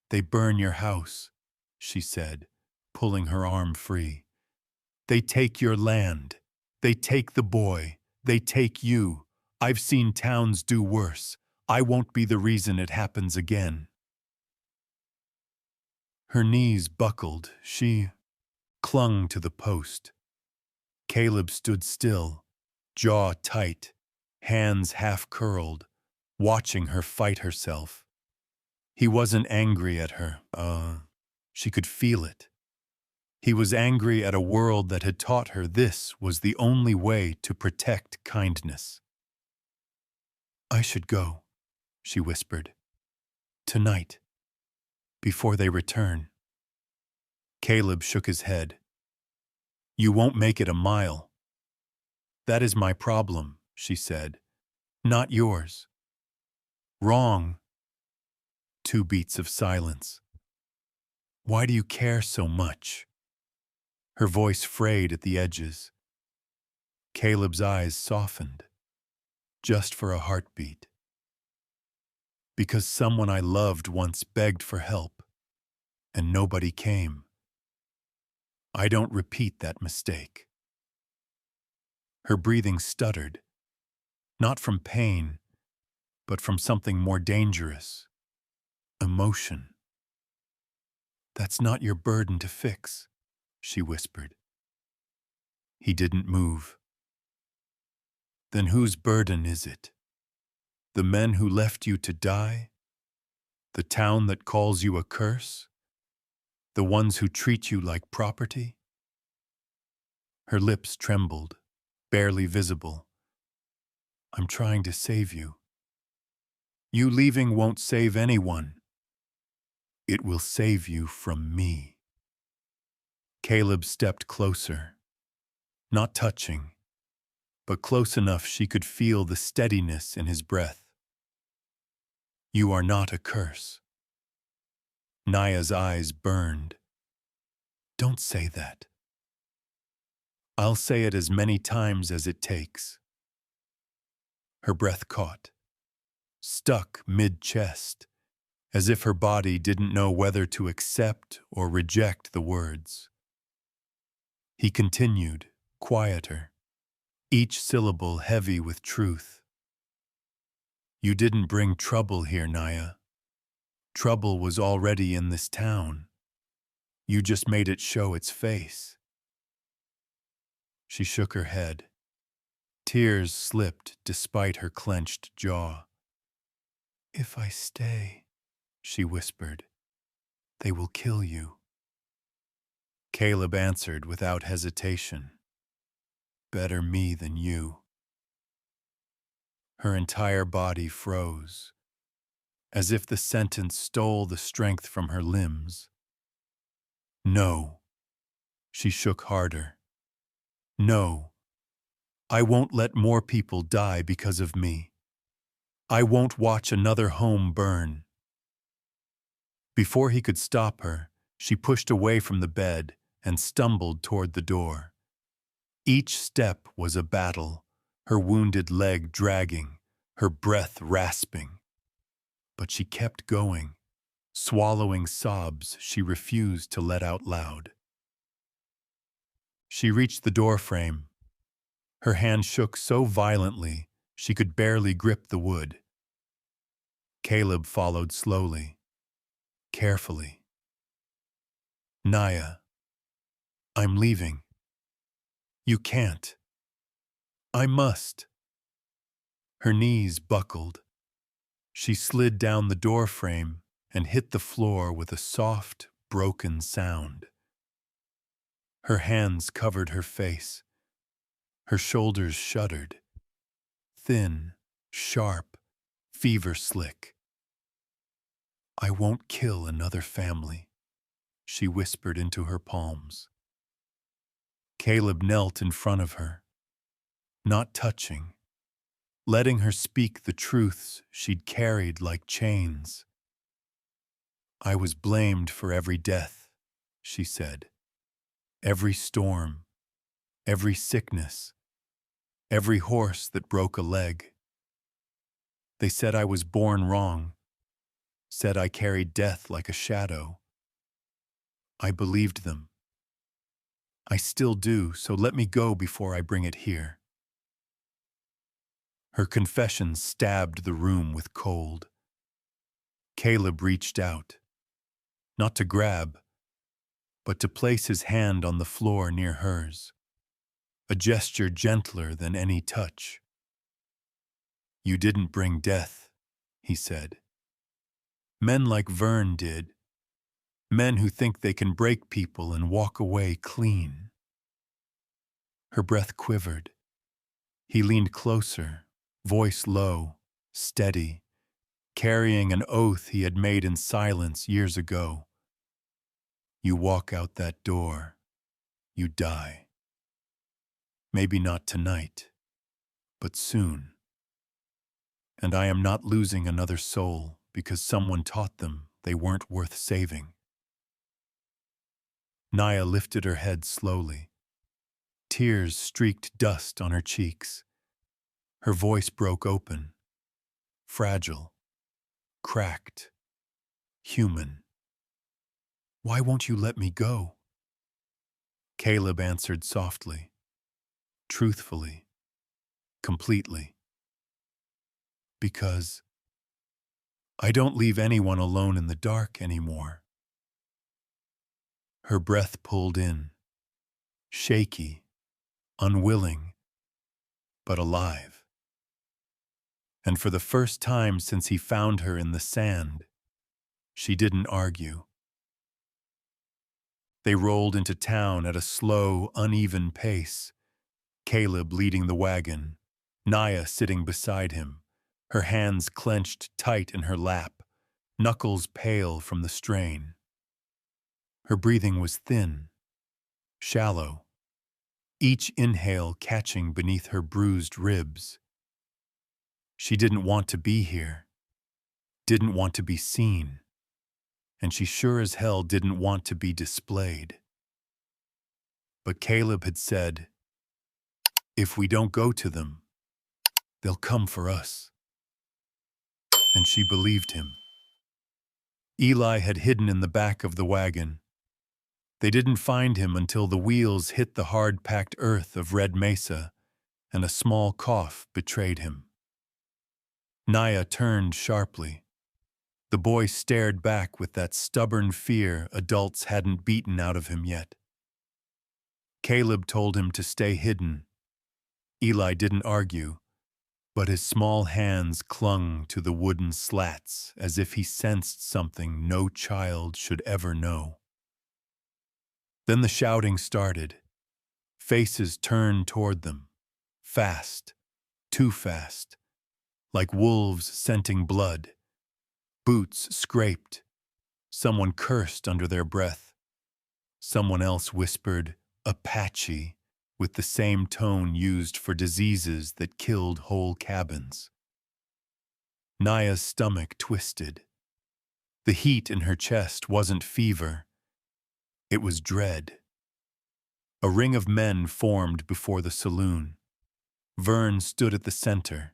they burn your house," she said, pulling her arm free. "They take your land. They take the boy. They take you. I've seen towns do worse. I won't be the reason it happens again." Her knees buckled. She clung to the post. Caleb stood still, jaw tight, hands half-curled, watching her fight herself. He wasn't angry at her. She could feel it. He was angry at a world that had taught her this was the only way to protect kindness. "I should go," she whispered. "Tonight, before they return." Caleb shook his head. "You won't make it a mile." "That is my problem," she said. "Not yours." "Wrong." 2 beats of silence. "Why do you care so much?" Her voice frayed at the edges. Caleb's eyes softened, just for a heartbeat. "Because someone I loved once begged for help, and nobody came. I don't repeat that mistake." Her breathing stuttered, not from pain, but from something more dangerous, emotion. "That's not your burden to fix," she whispered. He didn't move. "Then whose burden is it? The men who left you to die? The town that calls you a curse? The ones who treat you like property?" Her lips trembled, barely visible. "I'm trying to save you." "You leaving won't save anyone." "It will save you from me." Caleb stepped closer, not touching, but close enough she could feel the steadiness in his breath. "You are not a curse." Naya's eyes burned. "Don't say that." "I'll say it as many times as it takes." Her breath caught, stuck mid-chest. as if her body didn't know whether to accept or reject the words. He continued, quieter, each syllable heavy with truth. You didn't bring trouble here, Naya. Trouble was already in this town. You just made it show its face. She shook her head. Tears slipped despite her clenched jaw. If I stay, she whispered, they will kill you. Caleb answered without hesitation. Better me than you. Her entire body froze, as if the sentence stole the strength from her limbs. No. She shook harder. No. I won't let more people die because of me. I won't watch another home burn. Before he could stop her, she pushed away from the bed and stumbled toward the door. Each step was a battle, her wounded leg dragging, her breath rasping. But she kept going, swallowing sobs she refused to let out loud. She reached the doorframe. Her hand shook so violently she could barely grip the wood. Caleb followed slowly, carefully. Naya, I'm leaving. You can't. I must. Her knees buckled. She slid down the doorframe and hit the floor with a soft, broken sound. Her hands covered her face. Her shoulders shuddered. Thin, sharp, fever-slick. I won't kill another family, she whispered into her palms. Caleb knelt in front of her, not touching, letting her speak the truths she'd carried like chains. I was blamed for every death, she said. Every storm, every sickness, every horse that broke a leg. They said I was born wrong, said I carried death like a shadow. I believed them. I still do, so let me go before I bring it here. Her confession stabbed the room with cold. Caleb reached out, not to grab, but to place his hand on the floor near hers, a gesture gentler than any touch. You didn't bring death, he said. Men like Vern did. Men who think they can break people and walk away clean. Her breath quivered. He leaned closer, voice low, steady, carrying an oath he had made in silence years ago. You walk out that door, you die. Maybe not tonight, but soon. And I am not losing another soul because someone taught them they weren't worth saving. Naya lifted her head slowly. Tears streaked dust on her cheeks. Her voice broke open, fragile, cracked, human. Why won't you let me go? Caleb answered softly, truthfully, completely. Because I don't leave anyone alone in the dark anymore. Her breath pulled in, shaky, unwilling, but alive. And for the first time since he found her in the sand, she didn't argue. They rolled into town at a slow, uneven pace, Caleb leading the wagon, Naya sitting beside him, her hands clenched tight in her lap, knuckles pale from the strain. Her breathing was thin, shallow, each inhale catching beneath her bruised ribs. She didn't want to be here, didn't want to be seen, and she sure as hell didn't want to be displayed. But Caleb had said, if we don't go to them, they'll come for us. And she believed him. Eli had hidden in the back of the wagon. They didn't find him until the wheels hit the hard-packed earth of Red Mesa, and a small cough betrayed him. Naya turned sharply. The boy stared back with that stubborn fear adults hadn't beaten out of him yet. Caleb told him to stay hidden. Eli didn't argue, but his small hands clung to the wooden slats as if he sensed something no child should ever know. Then the shouting started. Faces turned toward them, fast, too fast, like wolves scenting blood. Boots scraped. Someone cursed under their breath. Someone else whispered, "Apache," with the same tone used for diseases that killed whole cabins. Naya's stomach twisted. The heat in her chest wasn't fever. It was dread. A ring of men formed before the saloon. Vern stood at the center,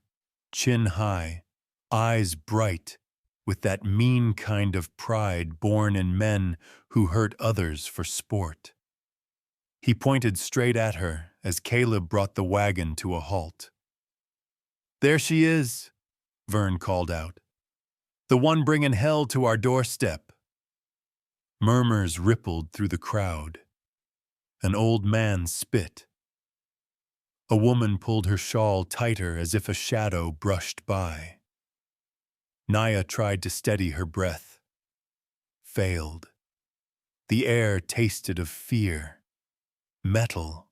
chin high, eyes bright, with that mean kind of pride born in men who hurt others for sport. He pointed straight at her as Caleb brought the wagon to a halt. "There she is," Vern called out. "The one bringing hell to our doorstep." Murmurs rippled through the crowd. An old man spit. A woman pulled her shawl tighter as if a shadow brushed by. Naya tried to steady her breath. Failed. The air tasted of fear, metal,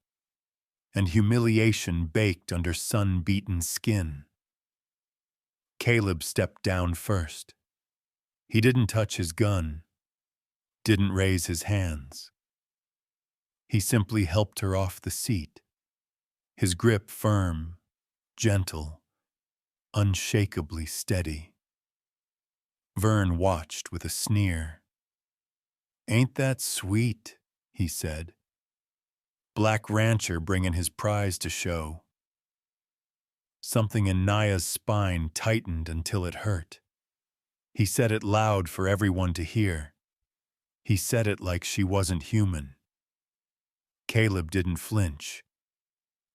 and humiliation baked under sun-beaten skin. Caleb stepped down first. He didn't touch his gun, didn't raise his hands. He simply helped her off the seat, his grip firm, gentle, unshakably steady. Vern watched with a sneer. "Ain't that sweet?" he said. Black rancher bringing his prize to show. Something in Naya's spine tightened until it hurt. He said it loud for everyone to hear. He said it like she wasn't human. Caleb didn't flinch.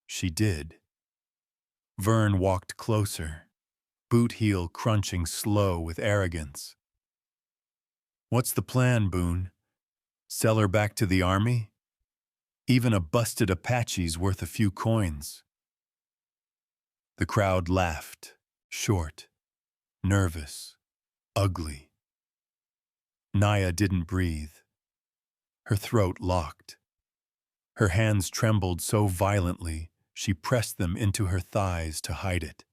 She did. Vern walked closer, boot heel crunching slow with arrogance. "What's the plan, Boone? Sell her back to the army? Even a busted Apache's worth a few coins." The crowd laughed, short, nervous, ugly. Naya didn't breathe. Her throat locked. Her hands trembled so violently she pressed them into her thighs to hide it.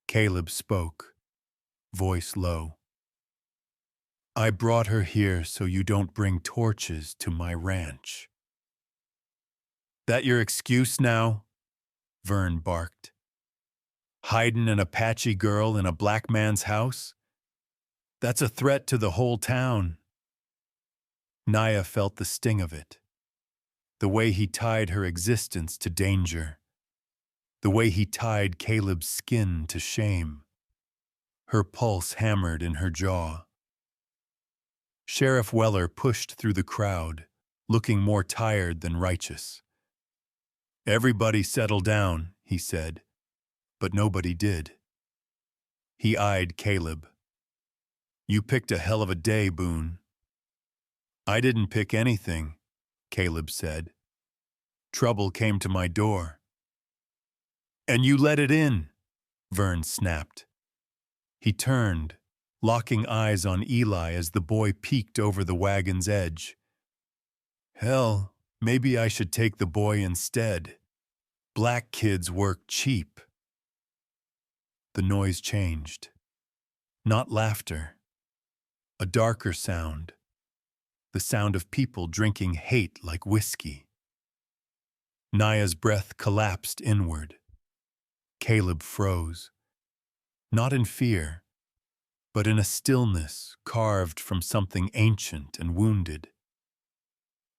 Caleb spoke, voice low. "I brought her here so you don't bring torches to my ranch." "That your excuse now?" Vern barked. "Hiding an Apache girl in a black man's house? That's a threat to the whole town." Naya felt the sting of it. The way he tied her existence to danger. The way he tied Caleb's skin to shame. Her pulse hammered in her jaw. Sheriff Weller pushed through the crowd, looking more tired than righteous. "Everybody settle down," he said, but nobody did. He eyed Caleb. "You picked a hell of a day, Boone." "I didn't pick anything," Caleb said. "Trouble came to my door." "And you let it in," Vern snapped. He turned, locking eyes on Eli as the boy peeked over the wagon's edge. "Hell, maybe I should take the boy instead. Black kids work cheap." The noise changed. Not laughter. A darker sound. The sound of people drinking hate like whiskey. Naya's breath collapsed inward. Caleb froze. Not in fear, but in a stillness carved from something ancient and wounded.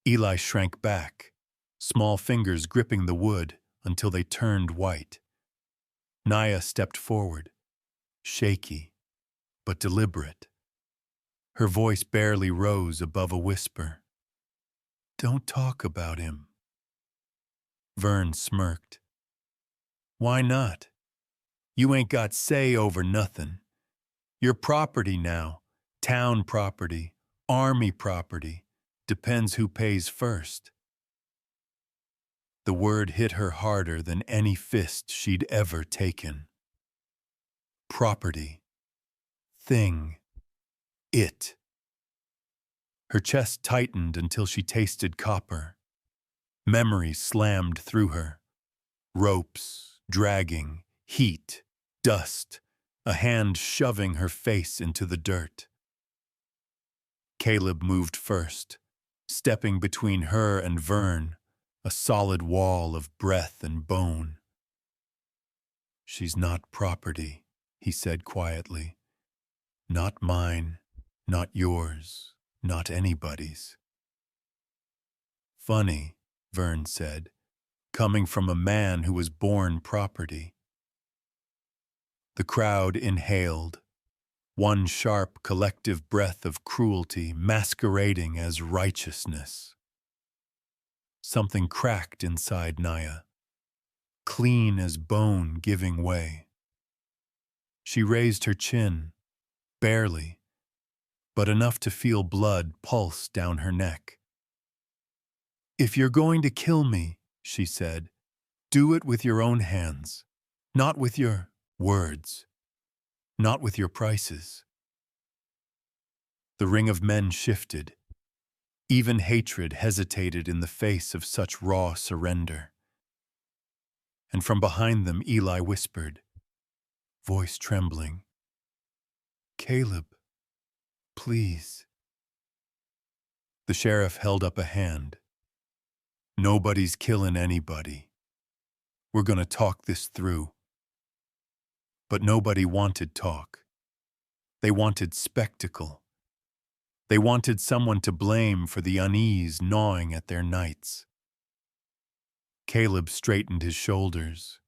Eli shrank back, small fingers gripping the wood until they turned white. Naya stepped forward, shaky, but deliberate. Her voice barely rose above a whisper. "Don't talk about him." Vern smirked. "Why not? You ain't got say over nothing. Your property now, town property, army property, depends who pays first." The word hit her harder than any fist she'd ever taken. Property. Thing. It. Her chest tightened until she tasted copper. Memory slammed through her. Ropes, dragging, heat, dust, a hand shoving her face into the dirt. Caleb moved first, stepping between her and Vern, a solid wall of breath and bone. "She's not property," he said quietly. "Not mine, not yours, not anybody's." "Funny," Vern said, "coming from a man who was born property." The crowd inhaled, one sharp collective breath of cruelty masquerading as righteousness. Something cracked inside Naya, clean as bone giving way. She raised her chin, barely, but enough to feel blood pulse down her neck. "If you're going to kill me," she said, "do it with your own hands, not with your words, not with your prices." The ring of men shifted. Even hatred hesitated in the face of such raw surrender. And from behind them, Eli whispered, voice trembling, "Caleb, please." The sheriff held up a hand. "Nobody's killing anybody. We're gonna talk this through." But nobody wanted talk. They wanted spectacle. They wanted someone to blame for the unease gnawing at their nights. Caleb straightened his shoulders.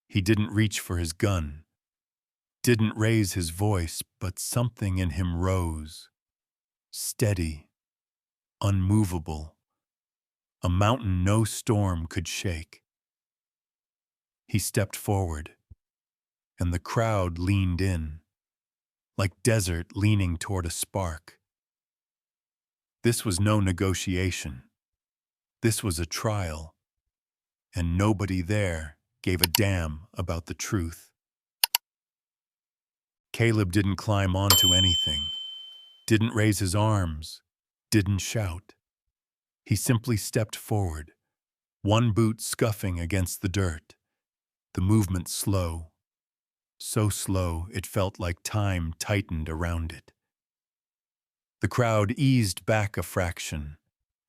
He didn't reach for his gun, didn't raise his voice, but something in him rose, steady, unmovable, a mountain no storm could shake. He stepped forward, and the crowd leaned in, like desert leaning toward a spark. This was no negotiation. This was a trial, and nobody there gave a damn about the truth. Caleb didn't climb onto anything, didn't raise his arms, didn't shout. He simply stepped forward, one boot scuffing against the dirt, the movement slow, so slow it felt like time tightened around it. The crowd eased back a fraction,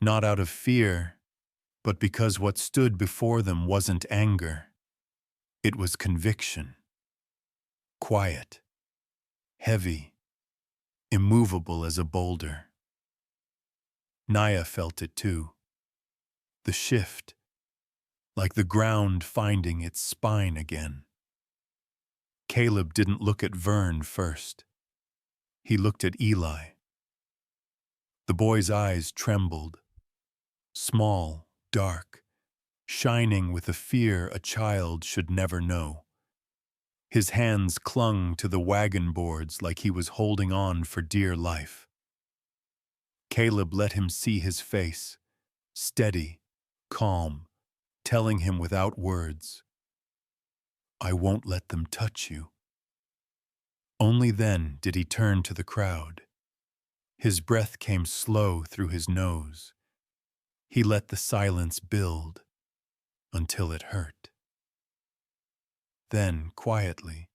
not out of fear, but because what stood before them wasn't anger. It was conviction. Quiet, heavy, immovable as a boulder. Naya felt it too. The shift, like the ground finding its spine again. Caleb didn't look at Vern first. He looked at Eli. The boy's eyes trembled, small, dark, shining with a fear a child should never know. His hands clung to the wagon boards like he was holding on for dear life. Caleb let him see his face, steady, calm, telling him without words, "I won't let them touch you." Only then did he turn to the crowd. His breath came slow through his nose. He let the silence build until it hurt. Then, quietly,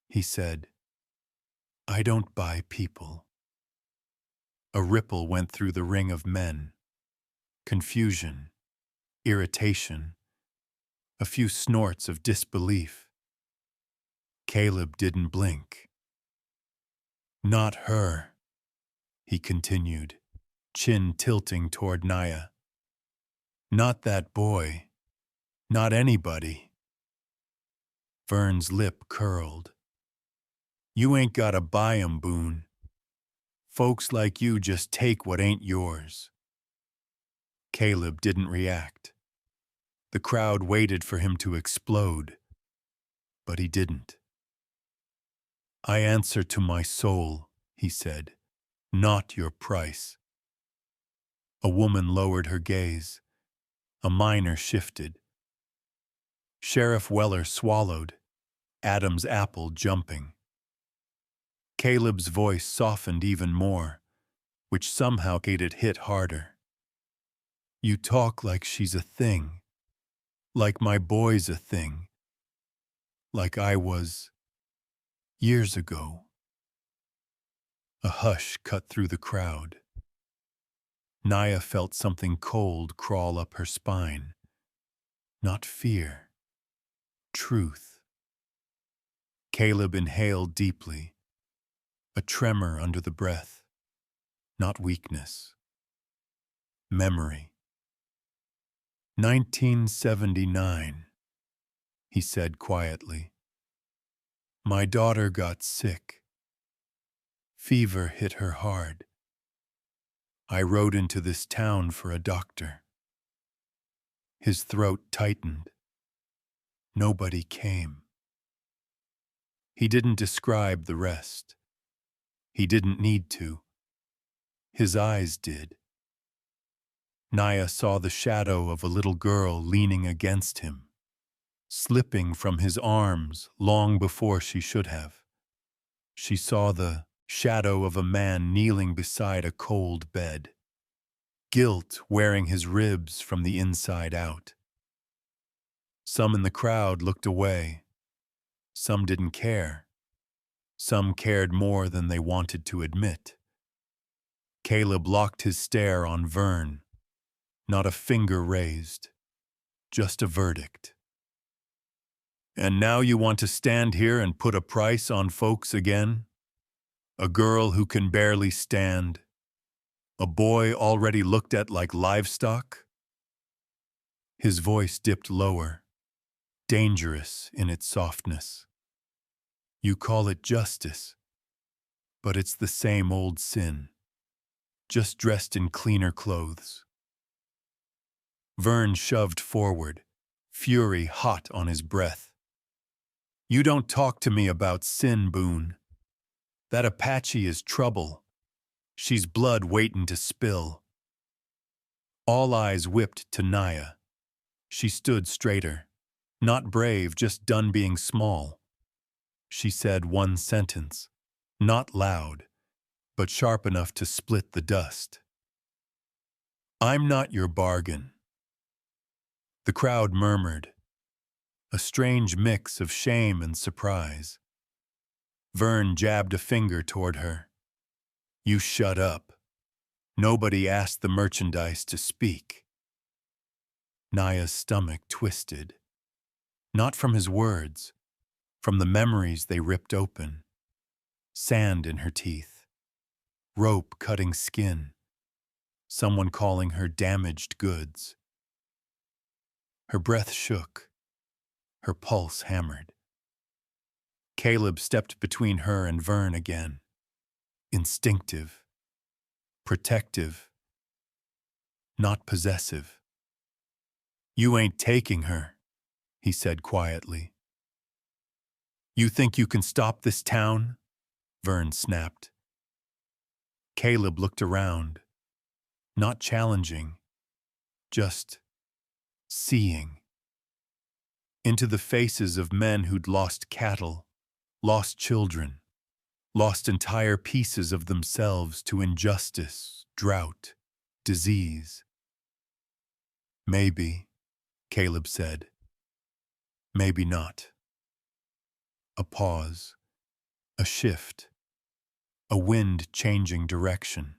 he said, "I don't buy people." A ripple went through the ring of men. Confusion, irritation, a few snorts of disbelief. Caleb didn't blink. "Not her," he continued, chin tilting toward Naya. "Not that boy. Not anybody." Vern's lip curled. "You ain't gotta buy 'em, Boone." Folks like you just take what ain't yours. Caleb didn't react. The crowd waited for him to explode, but he didn't. I answer to my soul, he said, not your price. A woman lowered her gaze. A miner shifted. Sheriff Weller swallowed, Adam's apple jumping. Caleb's voice softened even more, which somehow made it hit harder. You talk like she's a thing, like my boy's a thing, like I was years ago. A hush cut through the crowd. Naya felt something cold crawl up her spine. Not fear, truth. Caleb inhaled deeply, a tremor under the breath. Not weakness. Memory. 1979, he said quietly. My daughter got sick. Fever hit her hard. I rode into this town for a doctor. His throat tightened. Nobody came. He didn't describe the rest. He didn't need to. His eyes did. Naya saw the shadow of a little girl leaning against him, slipping from his arms long before she should have. She saw the shadow of a man kneeling beside a cold bed, guilt wearing his ribs from the inside out. Some in the crowd looked away. Some didn't care. Some cared more than they wanted to admit. Caleb locked his stare on Vern. Not a finger raised, just a verdict. And now you want to stand here and put a price on folks again? A girl who can barely stand? A boy already looked at like livestock? His voice dipped lower, dangerous in its softness. You call it justice, but it's the same old sin, just dressed in cleaner clothes. Vern shoved forward, fury hot on his breath. You don't talk to me about sin, Boone. That Apache is trouble. She's blood waiting to spill. All eyes whipped to Naya. She stood straighter, not brave, just done being small. She said one sentence, not loud, but sharp enough to split the dust. I'm not your bargain. The crowd murmured, a strange mix of shame and surprise. Vern jabbed a finger toward her. You shut up. Nobody asked the merchandise to speak. Naya's stomach twisted, not from his words, from the memories they ripped open. Sand in her teeth, rope cutting skin, someone calling her damaged goods. Her breath shook, her pulse hammered. Caleb stepped between her and Vern again, instinctive, protective, not possessive. You ain't taking her, he said quietly. You think you can stop this town? Vern snapped. Caleb looked around, not challenging, just seeing. Into the faces of men who'd lost cattle, lost children, lost entire pieces of themselves to injustice, drought, disease. Maybe, Caleb said. Maybe not. A pause, a shift, a wind changing direction.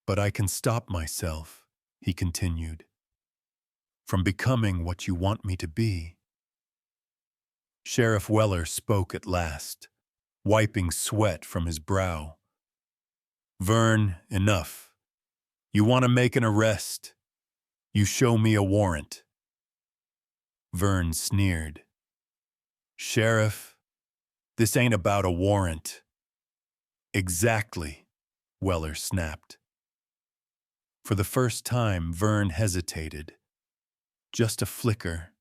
But I can stop myself, he continued, from becoming what you want me to be. Sheriff Weller spoke at last, wiping sweat from his brow. Vern, enough. You want to make an arrest? You show me a warrant. Vern sneered. Sheriff, this ain't about a warrant. Exactly. Weller snapped. For the first time, Vern hesitated. Just a flicker,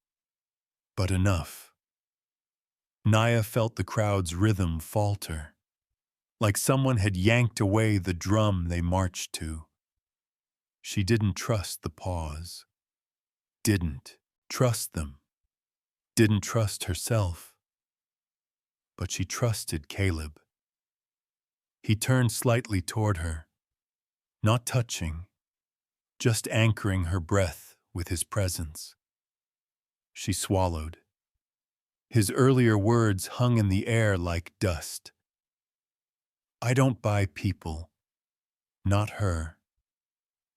but enough. Naya felt the crowd's rhythm falter, like someone had yanked away the drum they marched to. She didn't trust the pause. Didn't trust them. Didn't trust herself. But she trusted Caleb. He turned slightly toward her, not touching, just anchoring her breath with his presence. She swallowed. His earlier words hung in the air like dust. I don't buy people. Not her.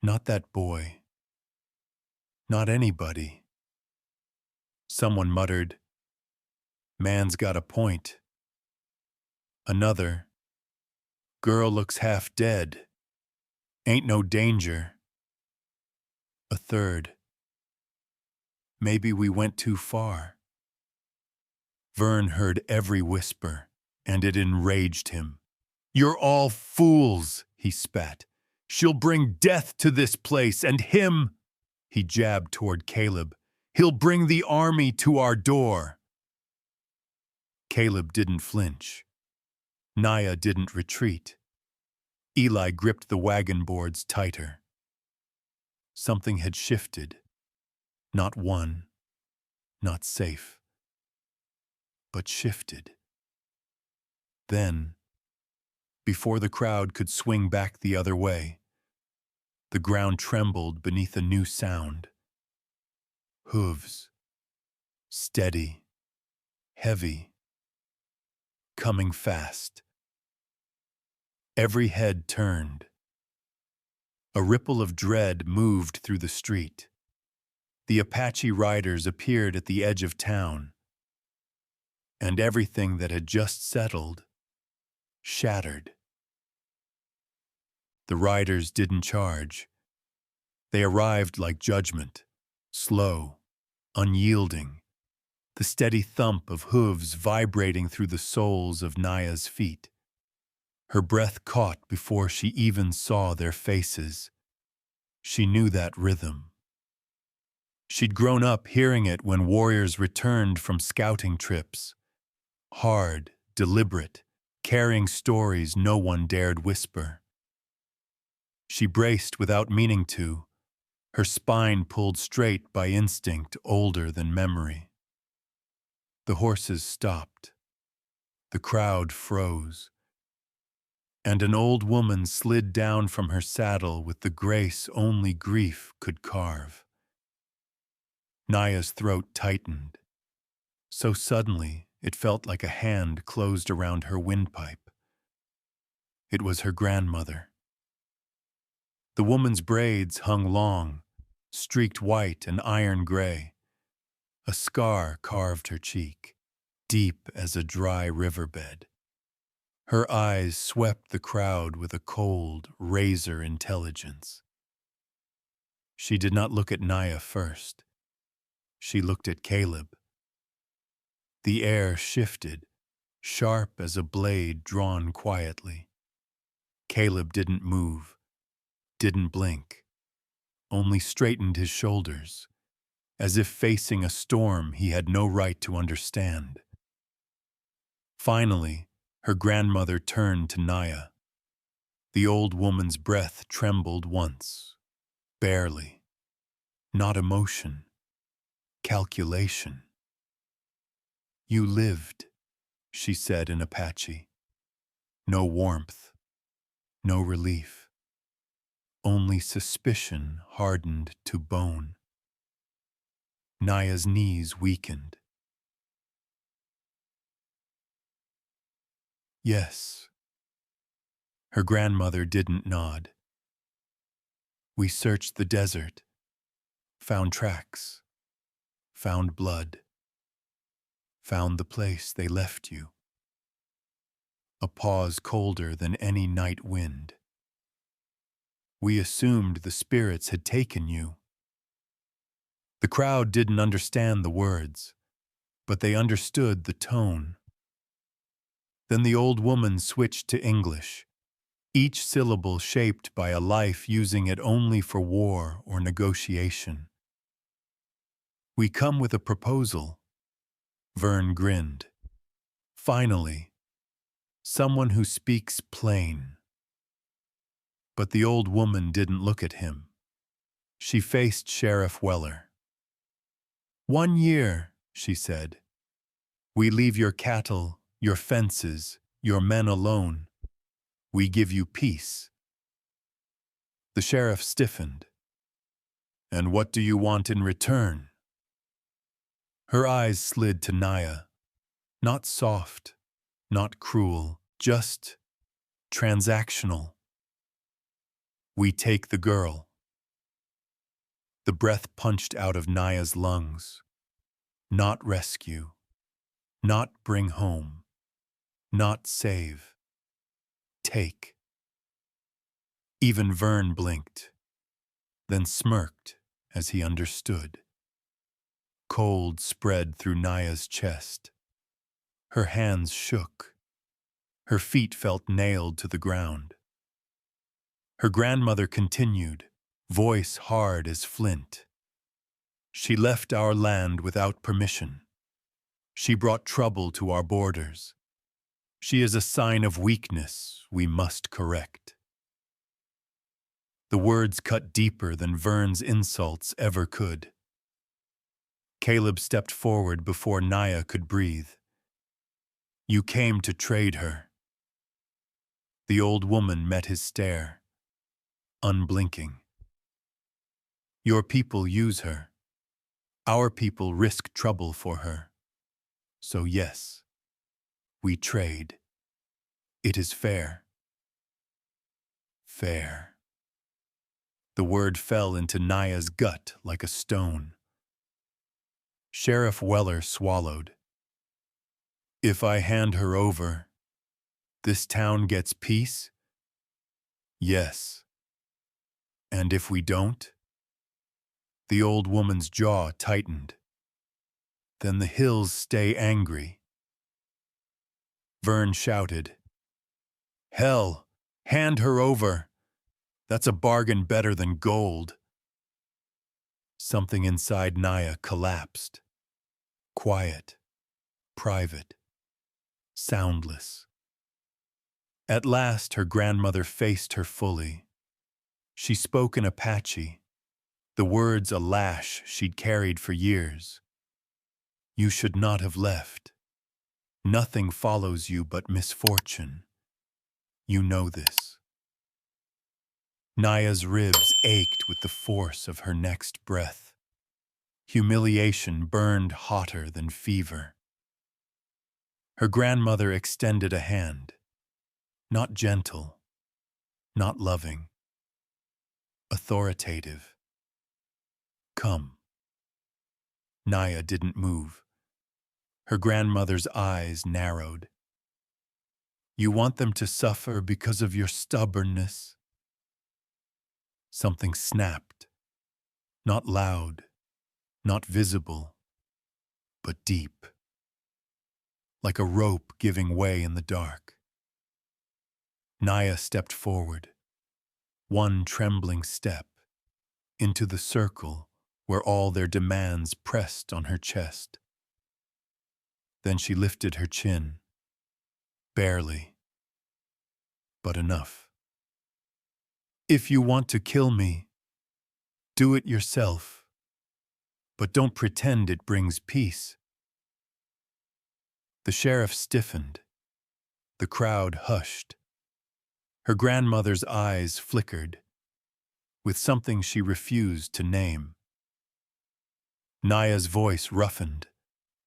Not that boy. Not anybody. Someone muttered, "Man's got a point." Another, "Girl looks half dead. Ain't no danger." A third, "Maybe we went too far." Vern heard every whisper, and it enraged him. "You're all fools," he spat. "She'll bring death to this place, and him," he jabbed toward Caleb, "he'll bring the army to our door." Caleb didn't flinch. Naya didn't retreat. Eli gripped the wagon boards tighter. Something had shifted. Not won, not safe, but shifted. Then, before the crowd could swing back the other way, the ground trembled beneath a new sound. Hooves. Steady. Heavy. Coming fast. Every head turned. A ripple of dread moved through the street. The Apache riders appeared at the edge of town, and everything that had just settled shattered. The riders didn't charge. They arrived like judgment, slow, unyielding, the steady thump of hooves vibrating through the soles of Naya's feet. Her breath caught before she even saw their faces. She knew that rhythm. She'd grown up hearing it when warriors returned from scouting trips. Hard, deliberate, carrying stories no one dared whisper. She braced without meaning to, her spine pulled straight by instinct older than memory. The horses stopped. The crowd froze. And an old woman slid down from her saddle with the grace only grief could carve. Naya's throat tightened. So suddenly, it felt like a hand closed around her windpipe. It was her grandmother. The woman's braids hung long, streaked white and iron gray. A scar carved her cheek, deep as a dry riverbed. Her eyes swept the crowd with a cold, razor intelligence. She did not look at Naya first. She looked at Caleb. The air shifted, sharp as a blade drawn quietly. Caleb didn't move, didn't blink, only straightened his shoulders, as if facing a storm he had no right to understand. Finally, her grandmother turned to Naya. The old woman's breath trembled once, barely. Not emotion, calculation. "You lived," she said in Apache. No warmth, no relief. Only suspicion hardened to bone. Naya's knees weakened. "Yes." Her grandmother didn't nod. "We searched the desert, found tracks, found blood, found the place they left you." A pause colder than any night wind. "We assumed the spirits had taken you." The crowd didn't understand the words, but they understood the tone. Then the old woman switched to English. each syllable shaped by a life using it only for war or negotiation. "We come with a proposal," Vern grinned. "Finally, someone who speaks plain." But the old woman didn't look at him. She faced Sheriff Weller. "1 year," she said. "We leave your cattle, your fences, your men alone. We give you peace." The sheriff stiffened. "And what do you want in return?" Her eyes slid to Naya. Not soft, not cruel, just transactional. "We take the girl." The breath punched out of Naya's lungs. Not rescue. Not bring home. Not save. Take. Even Vern blinked, then smirked as he understood. Cold spread through Naya's chest. Her hands shook. Her feet felt nailed to the ground. Her grandmother continued, voice hard as flint. "She left our land without permission. She brought trouble to our borders. She is a sign of weakness we must correct." The words cut deeper than Vern's insults ever could. Caleb stepped forward before Naya could breathe. "You came to trade her." The old woman met his stare, unblinking. "Your people use her. Our people risk trouble for her. So yes, we trade. It is fair." Fair. The word fell into Naya's gut like a stone. Sheriff Weller swallowed. "If I hand her over, this town gets peace?" "Yes." "And if we don't?" The old woman's jaw tightened. "Then the hills stay angry." Vern shouted, "Hell, hand her over. That's a bargain better than gold." Something inside Naya collapsed. Quiet, private, soundless. At last her grandmother faced her fully. She spoke in Apache, the words a lash she'd carried for years. "You should not have left. Nothing follows you but misfortune. You know this." Naya's ribs ached with the force of her next breath. Humiliation burned hotter than fever. Her grandmother extended a hand, not gentle, not loving, authoritative. "Come." Naya didn't move. Her grandmother's eyes narrowed. "You want them to suffer because of your stubbornness?" Something snapped. Not loud, not visible, but deep. Like a rope giving way in the dark. Naya stepped forward. One trembling step. Into the circle where all their demands pressed on her chest. Then she lifted her chin. Barely. But enough. "If you want to kill me, do it yourself. But don't pretend it brings peace." The sheriff stiffened. The crowd hushed. Her grandmother's eyes flickered, with something she refused to name. Naya's voice roughened,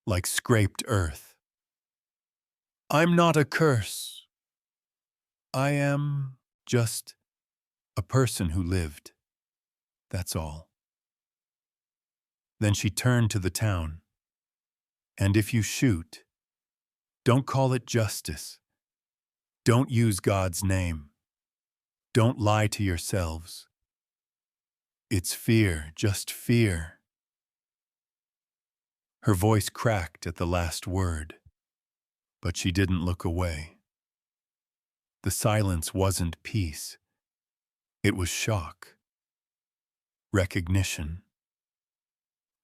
like scraped earth. "I'm not a curse. I am just a person who lived. That's all." Then she turned to the town. "And if you shoot, don't call it justice. Don't use God's name. Don't lie to yourselves. It's fear, just fear." Her voice cracked at the last word, but she didn't look away. The silence wasn't peace. It was shock, recognition,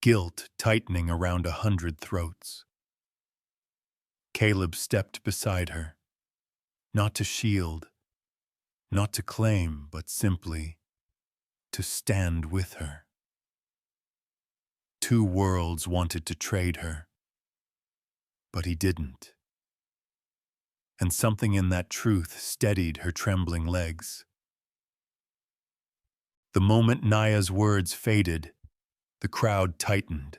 guilt tightening around 100 throats. Caleb stepped beside her, not to shield, not to claim, but simply to stand with her. Two worlds wanted to trade her, but he didn't. And something in that truth steadied her trembling legs. The moment Naya's words faded, the crowd tightened,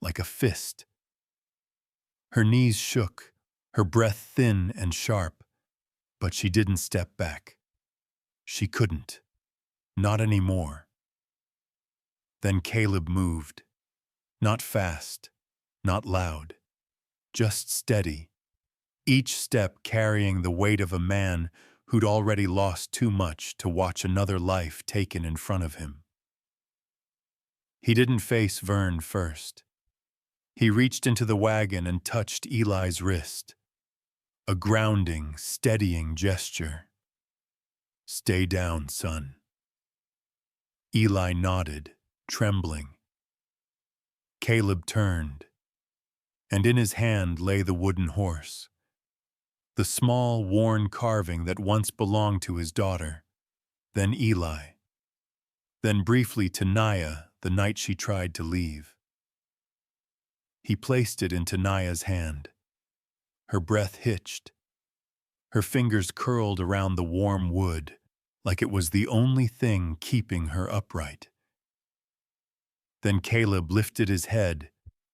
like a fist. Her knees shook, her breath thin and sharp, but she didn't step back. She couldn't. Not anymore. Then Caleb moved. Not fast, not loud, just steady, each step carrying the weight of a man who'd already lost too much to watch another life taken in front of him. He didn't face Vern first. He reached into the wagon and touched Eli's wrist. A grounding, steadying gesture. "Stay down, son." Eli nodded, trembling. Caleb turned, and in his hand lay the wooden horse, the small, worn carving that once belonged to his daughter, then Eli, then briefly to Naya the night she tried to leave. He placed it into Naya's hand. Her breath hitched. Her fingers curled around the warm wood, like it was the only thing keeping her upright. Then Caleb lifted his head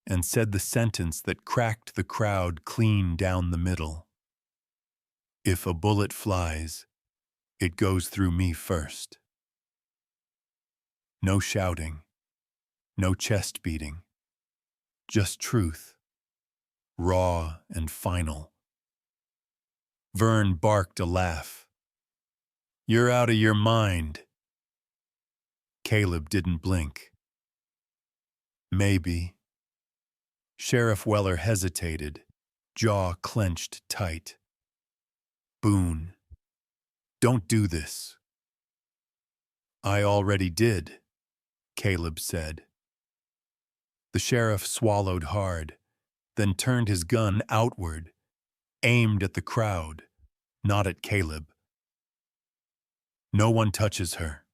and said the sentence that cracked the crowd clean down the middle. "If a bullet flies, it goes through me first." No shouting, no chest beating, just truth, raw and final. Vern barked a laugh. "You're out of your mind." Caleb didn't blink. "Maybe." Sheriff Weller hesitated, jaw clenched tight. "Boone, don't do this." "I already did," Caleb said. The sheriff swallowed hard, then turned his gun outward, aimed at the crowd, not at Caleb. "No one touches her,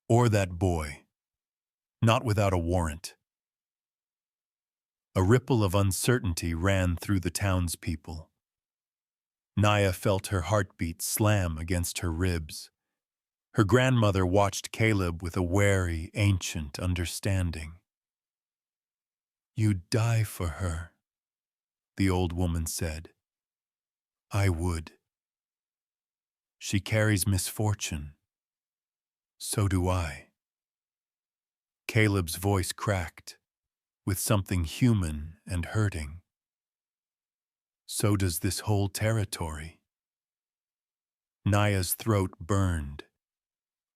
or that boy, not without a warrant." A ripple of uncertainty ran through the townspeople. Naya felt her heartbeat slam against her ribs. Her grandmother watched Caleb with a wary, ancient understanding. "You'd die for her," the old woman said. "I would. She carries misfortune. So do I." Caleb's voice cracked, with something human and hurting. "So does this whole territory." Naya's throat burned.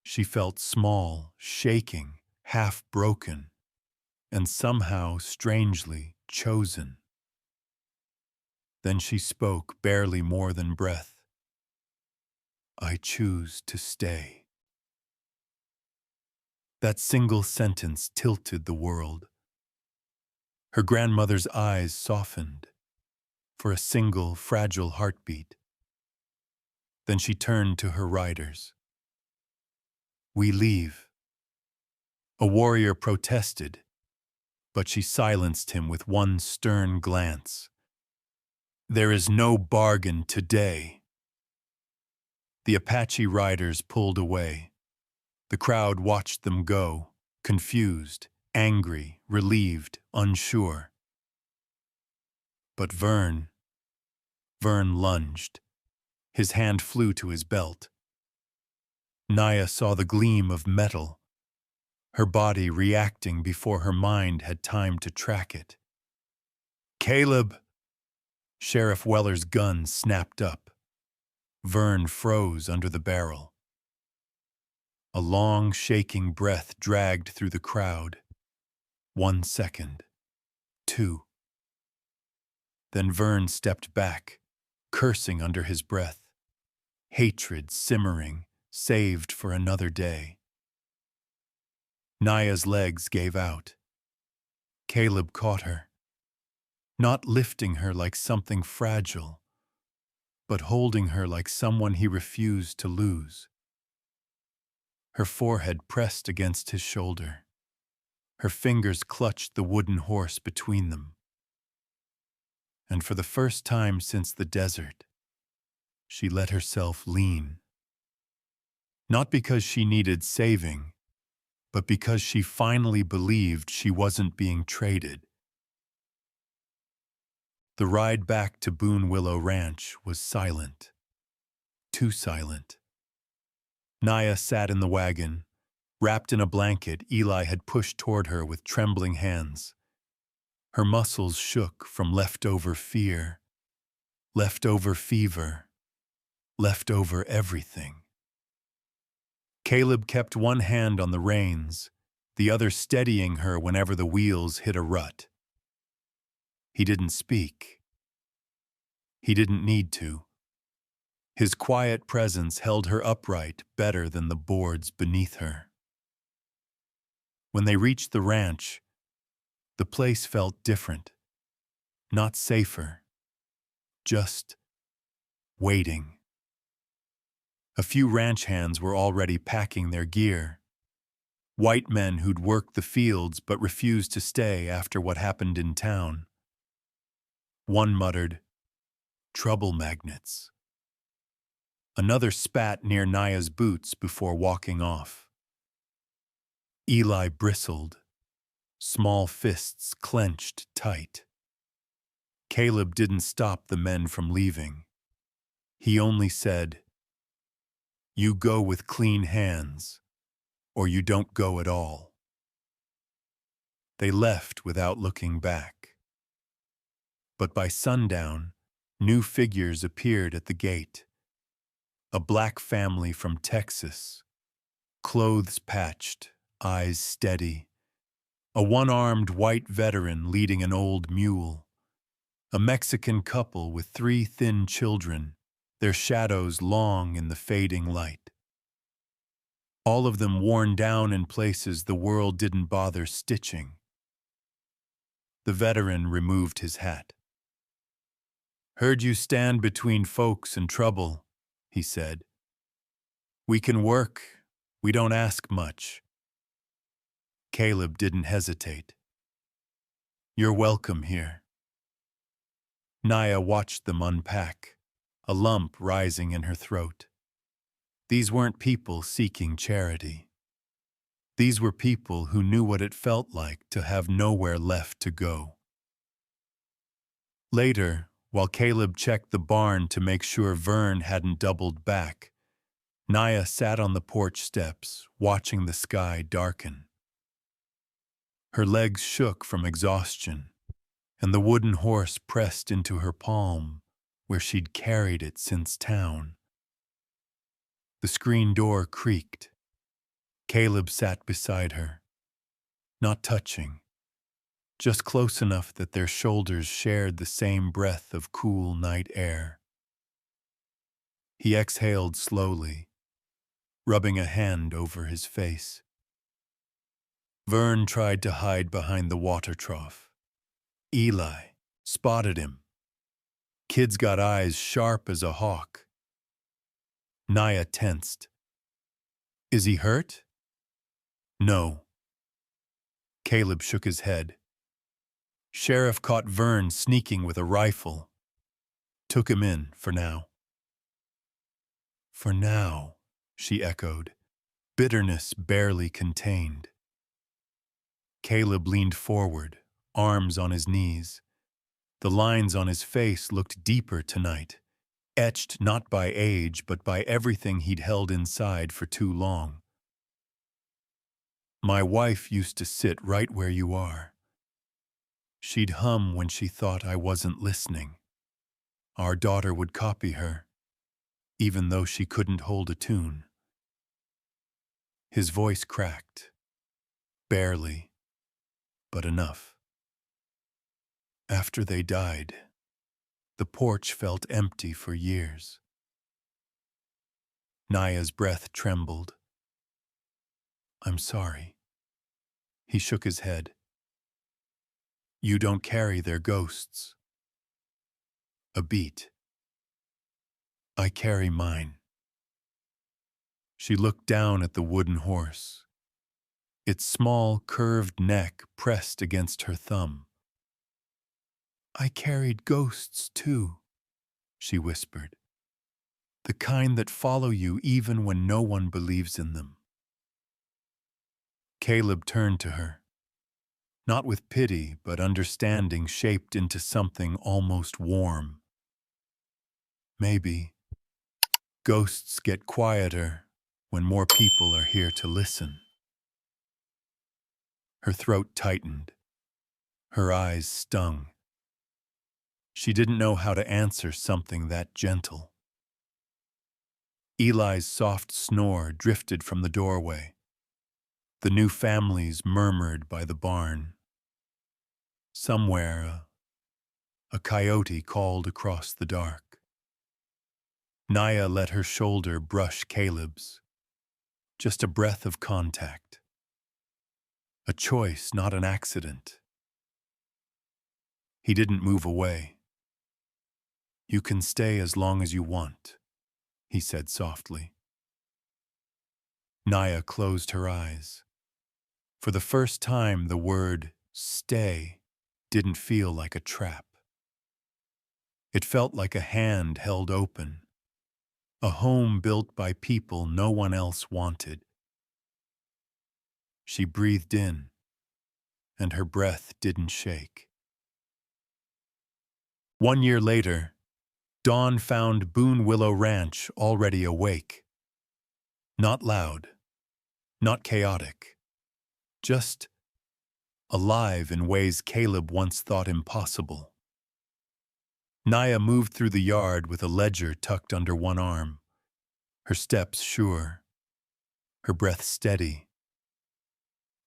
She felt small, shaking, half broken, and somehow, strangely, chosen. Then she spoke, barely more than breath. "I choose to stay." That single sentence tilted the world. Her grandmother's eyes softened for a single, fragile heartbeat. Then she turned to her riders. "We leave." A warrior protested, but she silenced him with one stern glance. "There is no bargain today." The Apache riders pulled away. The crowd watched them go, confused, angry, relieved, unsure. But Vern lunged. His hand flew to his belt. Naya saw the gleam of metal, her body reacting before her mind had time to track it. "Caleb!" Sheriff Weller's gun snapped up. Vern froze under the barrel. A long, shaking breath dragged through the crowd. 1 second. 2. Then Vern stepped back, cursing under his breath. hatred simmering, saved for another day. Naya's legs gave out. Caleb caught her, not lifting her like something fragile, but holding her like someone he refused to lose. Her forehead pressed against his shoulder. Her fingers clutched the wooden horse between them. And for the first time since the desert, she let herself lean. Not because she needed saving, but because she finally believed she wasn't being traded. The ride back to Boone Willow Ranch was silent. Too silent. Naya sat in the wagon, wrapped in a blanket Eli had pushed toward her with trembling hands. Her muscles shook from leftover fear, leftover fever, leftover everything. Caleb kept one hand on the reins, the other steadying her whenever the wheels hit a rut. He didn't speak. He didn't need to. His quiet presence held her upright better than the boards beneath her. When they reached the ranch, the place felt different. Not safer. Just waiting. A few ranch hands were already packing their gear. White men who'd worked the fields but refused to stay after what happened in town. One muttered, "Trouble magnets." Another spat near Naya's boots before walking off. Eli bristled, small fists clenched tight. Caleb didn't stop the men from leaving. He only said, "You go with clean hands, or you don't go at all." They left without looking back. But by sundown, new figures appeared at the gate. A black family from Texas, clothes patched, eyes steady. A one-armed white veteran leading an old mule. A Mexican couple with 3 thin children, their shadows long in the fading light. All of them worn down in places the world didn't bother stitching. The veteran removed his hat. "Heard you stand between folks and trouble," he said. "We can work. We don't ask much." Caleb didn't hesitate. "You're welcome here." Naya watched them unpack, a lump rising in her throat. These weren't people seeking charity. These were people who knew what it felt like to have nowhere left to go. Later, while Caleb checked the barn to make sure Vern hadn't doubled back, Naya sat on the porch steps, watching the sky darken. Her legs shook from exhaustion, and the wooden horse pressed into her palm, where she'd carried it since town. The screen door creaked. Caleb sat beside her, not touching, just close enough that their shoulders shared the same breath of cool night air. He exhaled slowly, rubbing a hand over his face. Vern tried to hide behind the water trough. Eli spotted him. Kid's got eyes sharp as a hawk. Naya tensed. "Is he hurt?" "No." Caleb shook his head. "Sheriff caught Vern sneaking with a rifle. Took him in for now." "For now," she echoed, bitterness barely contained. Caleb leaned forward, arms on his knees. The lines on his face looked deeper tonight, etched not by age but by everything he'd held inside for too long. "My wife used to sit right where you are. She'd hum when she thought I wasn't listening. Our daughter would copy her, even though she couldn't hold a tune." His voice cracked. Barely, but enough. After they died, the porch felt empty for years. Naya's breath trembled. I'm sorry. He shook his head. You don't carry their ghosts. A beat. I carry mine. She looked down at the wooden horse, its small, curved neck pressed against her thumb. I carried ghosts, too, she whispered. The kind that follow you even when no one believes in them. Caleb turned to her, not with pity, but understanding shaped into something almost warm. Maybe ghosts get quieter when more people are here to listen. Her throat tightened. Her eyes stung. She didn't know how to answer something that gentle. Eli's soft snore drifted from the doorway. The new families murmured by the barn. Somewhere, a coyote called across the dark. Naya let her shoulder brush Caleb's. Just a breath of contact. A choice, not an accident. He didn't move away. You can stay as long as you want, he said softly. Naya closed her eyes. For the first time, the word stay didn't feel like a trap. It felt like a hand held open, a home built by people no one else wanted. She breathed in, and her breath didn't shake. 1 year later, dawn found Boone Willow Ranch already awake. Not loud, not chaotic, just alive in ways Caleb once thought impossible. Naya moved through the yard with a ledger tucked under one arm, her steps sure, her breath steady.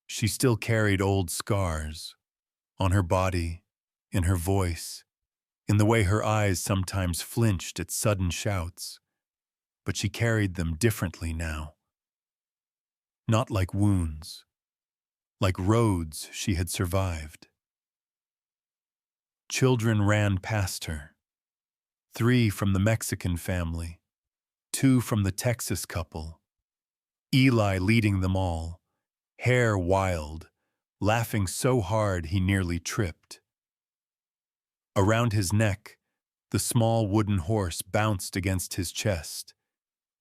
She still carried old scars, on her body, in her voice, in the way her eyes sometimes flinched at sudden shouts, but she carried them differently now. Not like wounds, like roads she had survived. Children ran past her, 3 from the Mexican family, 2 from the Texas couple, Eli leading them all, hair wild, laughing so hard he nearly tripped. Around his neck, the small wooden horse bounced against his chest,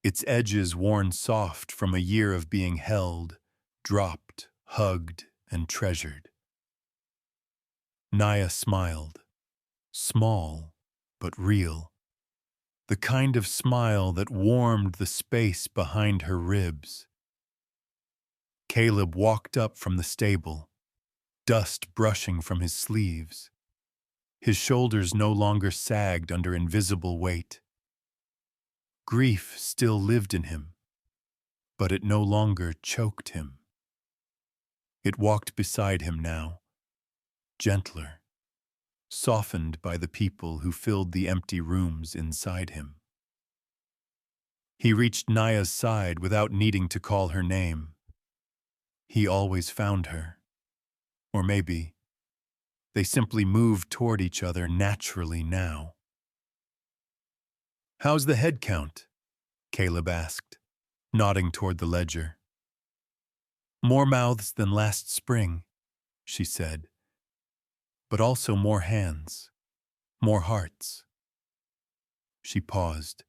its edges worn soft from a year of being held, dropped, hugged, and treasured. Naya smiled, small but real, the kind of smile that warmed the space behind her ribs. Caleb walked up from the stable, dust brushing from his sleeves. His shoulders no longer sagged under invisible weight. Grief still lived in him, but it no longer choked him. It walked beside him now, gentler, softened by the people who filled the empty rooms inside him. He reached Naya's side without needing to call her name. He always found her. Or maybe they simply moved toward each other naturally now. How's the head count? Caleb asked, nodding toward the ledger. More mouths than last spring, she said, but also more hands, more hearts. She paused.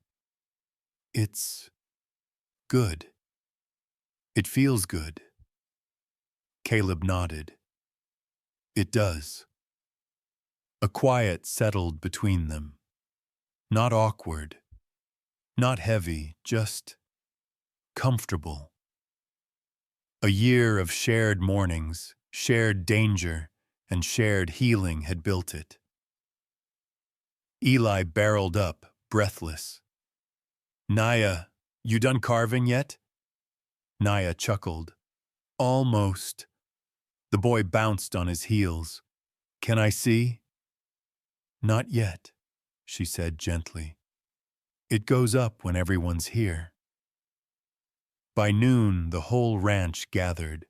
It's good. It feels good. Caleb nodded. It does. A quiet settled between them. Not awkward, not heavy, just comfortable. A year of shared mornings, shared danger, and shared healing had built it. Eli barreled up, breathless. Naya, you done carving yet? Naya chuckled. Almost. The boy bounced on his heels. Can I see? Not yet, she said gently. It goes up when everyone's here. By noon, the whole ranch gathered,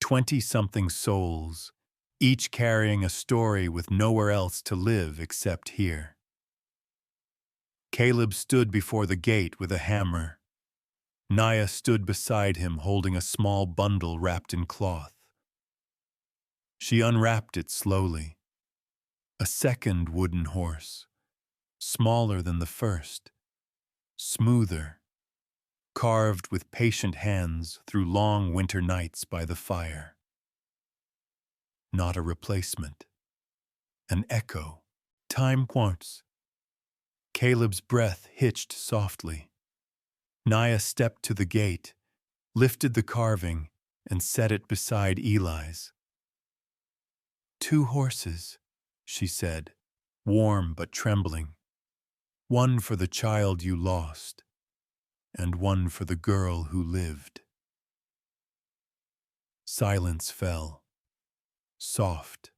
20-something souls, each carrying a story with nowhere else to live except here. Caleb stood before the gate with a hammer. Naya stood beside him holding a small bundle wrapped in cloth. She unwrapped it slowly. A second wooden horse, smaller than the first, smoother, carved with patient hands through long winter nights by the fire. Not a replacement. An echo. Time quartz. Caleb's breath hitched softly. Naya stepped to the gate, lifted the carving, and set it beside Eli's. 2 horses, she said, warm but trembling. One for the child you lost, and one for the girl who lived. Silence fell, soft,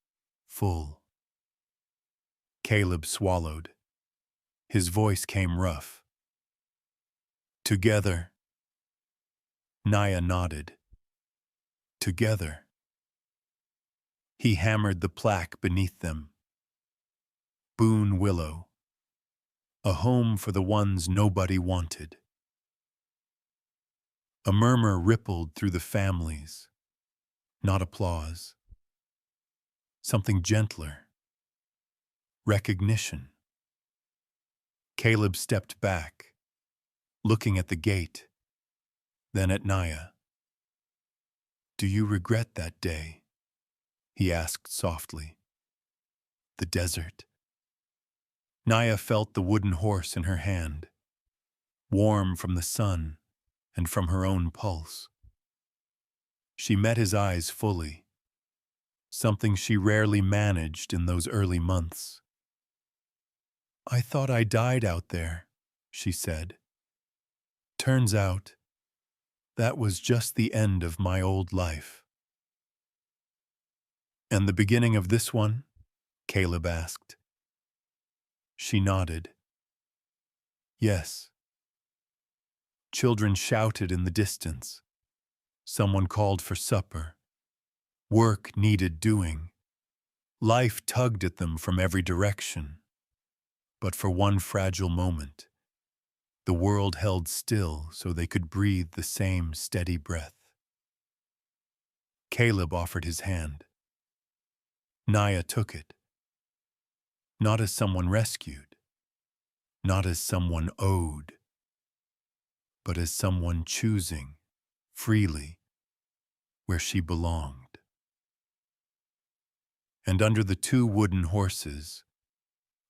full. Caleb swallowed. His voice came rough. Together. Naya nodded. Together. He hammered the plaque beneath them. Boone Willow. A home for the ones nobody wanted. A murmur rippled through the families. Not applause. Something gentler. Recognition. Caleb stepped back, looking at the gate, then at Naya. Do you regret that day? He asked softly. The desert. Naya felt the wooden horse in her hand, warm from the sun and from her own pulse. She met his eyes fully, something she rarely managed in those early months. I thought I died out there, she said. Turns out, that was just the end of my old life. And the beginning of this one? Caleb asked. She nodded. Yes. Children shouted in the distance. Someone called for supper. Work needed doing. Life tugged at them from every direction. But for one fragile moment, the world held still so they could breathe the same steady breath. Caleb offered his hand. Naya took it. Not as someone rescued, not as someone owed, but as someone choosing, freely, where she belonged. And under the 2 wooden horses,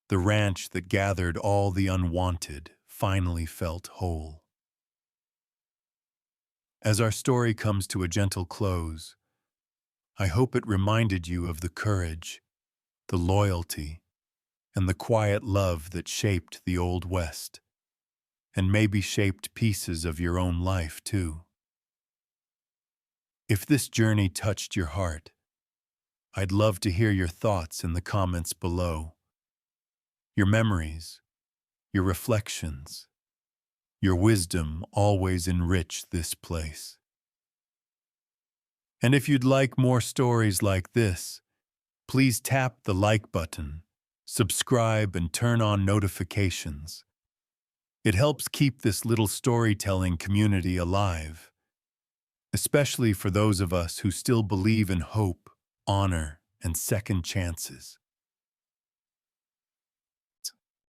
the ranch that gathered all the unwanted finally felt whole. As our story comes to a gentle close, I hope it reminded you of the courage, the loyalty, and the quiet love that shaped the Old West, and maybe shaped pieces of your own life too. If this journey touched your heart, I'd love to hear your thoughts in the comments below. Your memories, your reflections, your wisdom always enrich this place. And if you'd like more stories like this, please tap the like button, subscribe, and turn on notifications. It helps keep this little storytelling community alive, especially for those of us who still believe in hope, honor, and second chances.